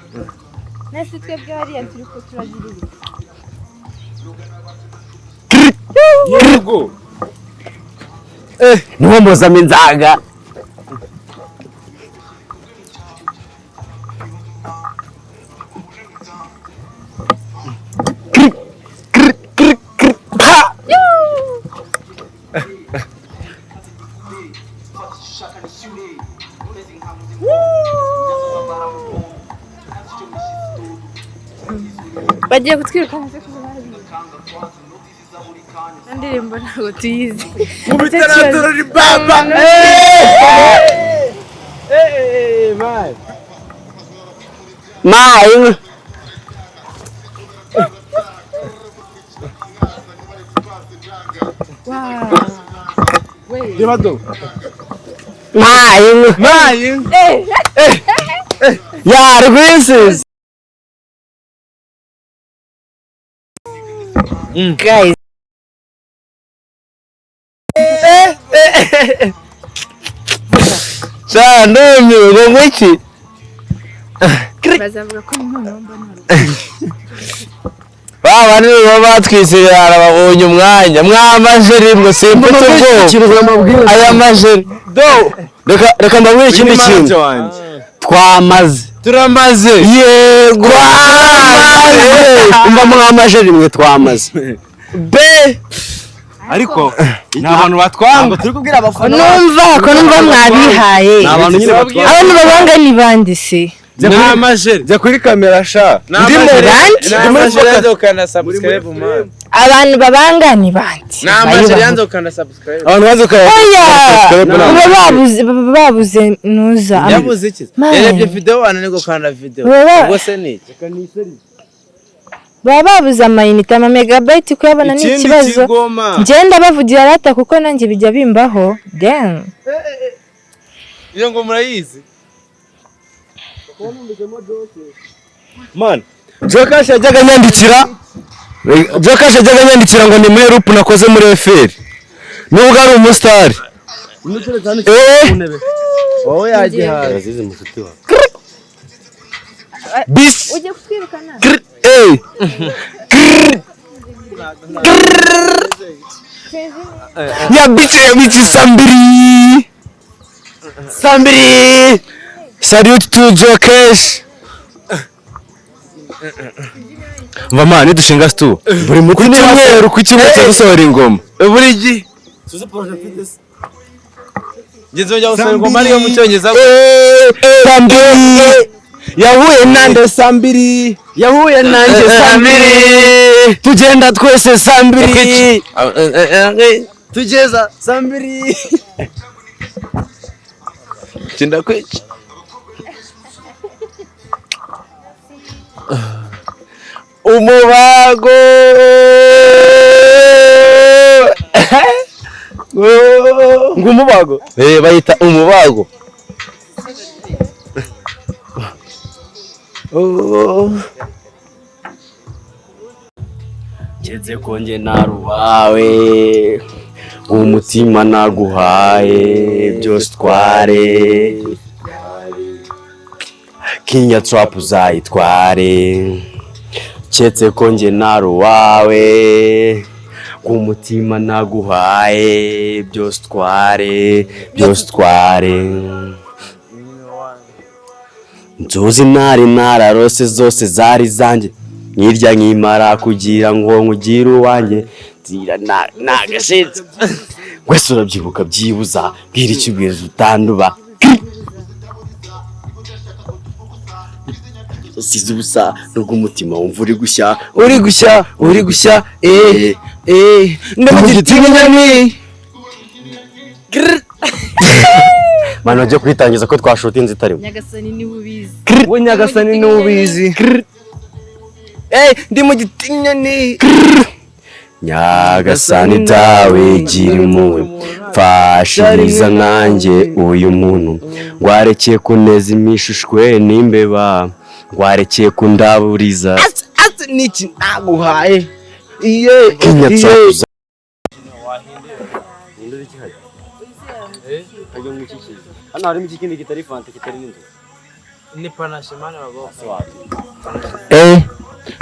nese twebwe hariya turi ko turagirira Yego. niho mbozamo inzaga bagiye kutwirukana se kuva indirimbo ntabwo tuyizi Mu bitaratura ni baba. mayi Reba do. mayi ya rwisize guys ndumiwe ngo iki bazavuga ko noneho mbona baba nibo batwisirara babonye umwanya mwamajeri ngo simfite ubwoba aya majeri reka mbabwire ikindi kintu twamaze turamaze yego umva mwamajeri mwe twamaze be Ariko ni abantu batwanga. turi kubwira abafana numva mwabihaye ni abantu nyine batwara abantu babanga ni bande se n'amajeri Jya kuri kamera sha. n'amajeri yanze ukanda subscribe man abantu babanga ni bande n'amajeri yanze ukanda subscribe Abantu bazo kaya. baba babuze nuza yabuze iki yarebye video anane gukanda video ubwo se ni baba babuze amayinite ama megabyte kuyabona ni ikibazo ngenda bavugira rata kuko nanjye bijya bimbaho damn iyo ngo murayizi Man. Jokash yajyaga nyandikira ngo ni muri loop nakoze muri FR. Nubwo ari umustar. wowe yagihaye Bis. ujye kutwirukana Ya bici Sambiri. Salute to Jokash. Mama nidushinga stu. Buri muti cyumweru ku cyumweru gusohora ingoma. buri gihe ngeze gusanga ingoma ariyo mu cyongereza Sambiri. Yahuye nande Sambiri. Tugenda twese Sambiri. tugeza Sambiri kinda kwica umubago ngumubago bayita umubago Keretse ko njye naruwawe umutima naguhaye byose tware Kinya trap uzayitware Keretse ko njye naruwawe ku mutima naguhaye byose utware nzuzi nararose zose zari zanjye nkirya nkimara kugira ngo nkugire uwanjye nzira nagashinze wese urabyibuka byibuza bwira icyo ubwiza utanduba usize ubusa nubwo umutima wumva uri gushya ndamugitinya nyami mana wajya kwitangiza ko twashutinze itarimo Nyagasani niwe ubizi we Nyagasani niwe ubizi ndi mu giti nyoni Nyagasani dawe gira impuhwe mfashiriza nkanjye uyu muntu ngwarekeye kuneza imishushwe n'imbeba ngwarekeye kundaburiza niki naguhaye kinyatsakuza hano harimo ikindi kitari fanta kitari n'inzoga ni panashimani bagomba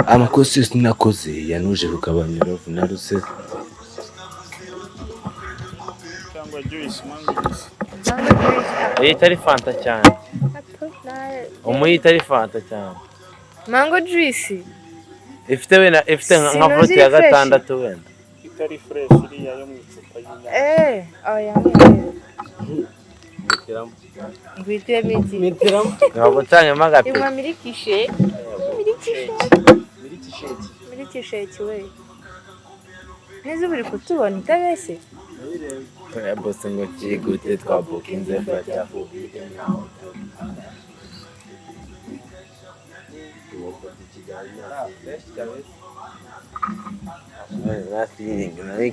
amakosa yose nakoze yanuje kugabanya uruvu naruse itari fanta cyane umuyita ari fanta cyane mango juice ifite nka fruit ya gatandatu wenda itari fresh iriya yo mu icupa ngwitiramo ntabwo utanyemo agape inywa mirikisheke we neza uri kutubona utabeshye bose ngo kigute twabukinze fata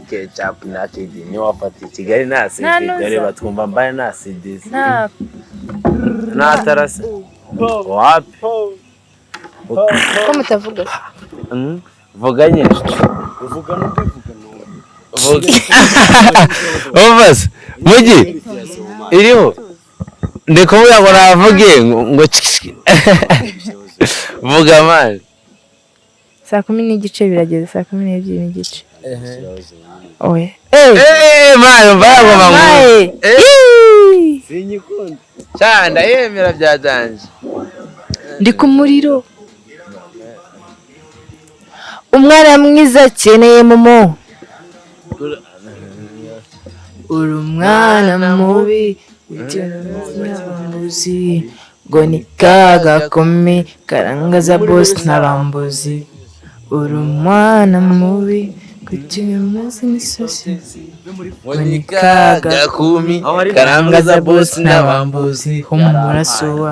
ketchup na kidi ni wafata Kigali na CD dore batwumva mbaye na CD na tarase wapi ko mutavuga vuga nyine Ovas mugi iriho ndikuvuga ngo navuge ngo vuga mani 10:30 birageze 12:30 oye mani mbago mama sinyikunda cyanda yemera byadanje ndi ku muriro umwana mwiza akeneye momo uri umwana mubi uti ngo ni kagakome karangaza boss n'abambuzi uri umwana mubi kugira amazi n'isosi ngo ni kagakumi karangaza boss n'abambuzi humura suwa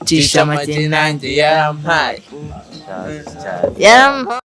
cisha make nanjye yarampaye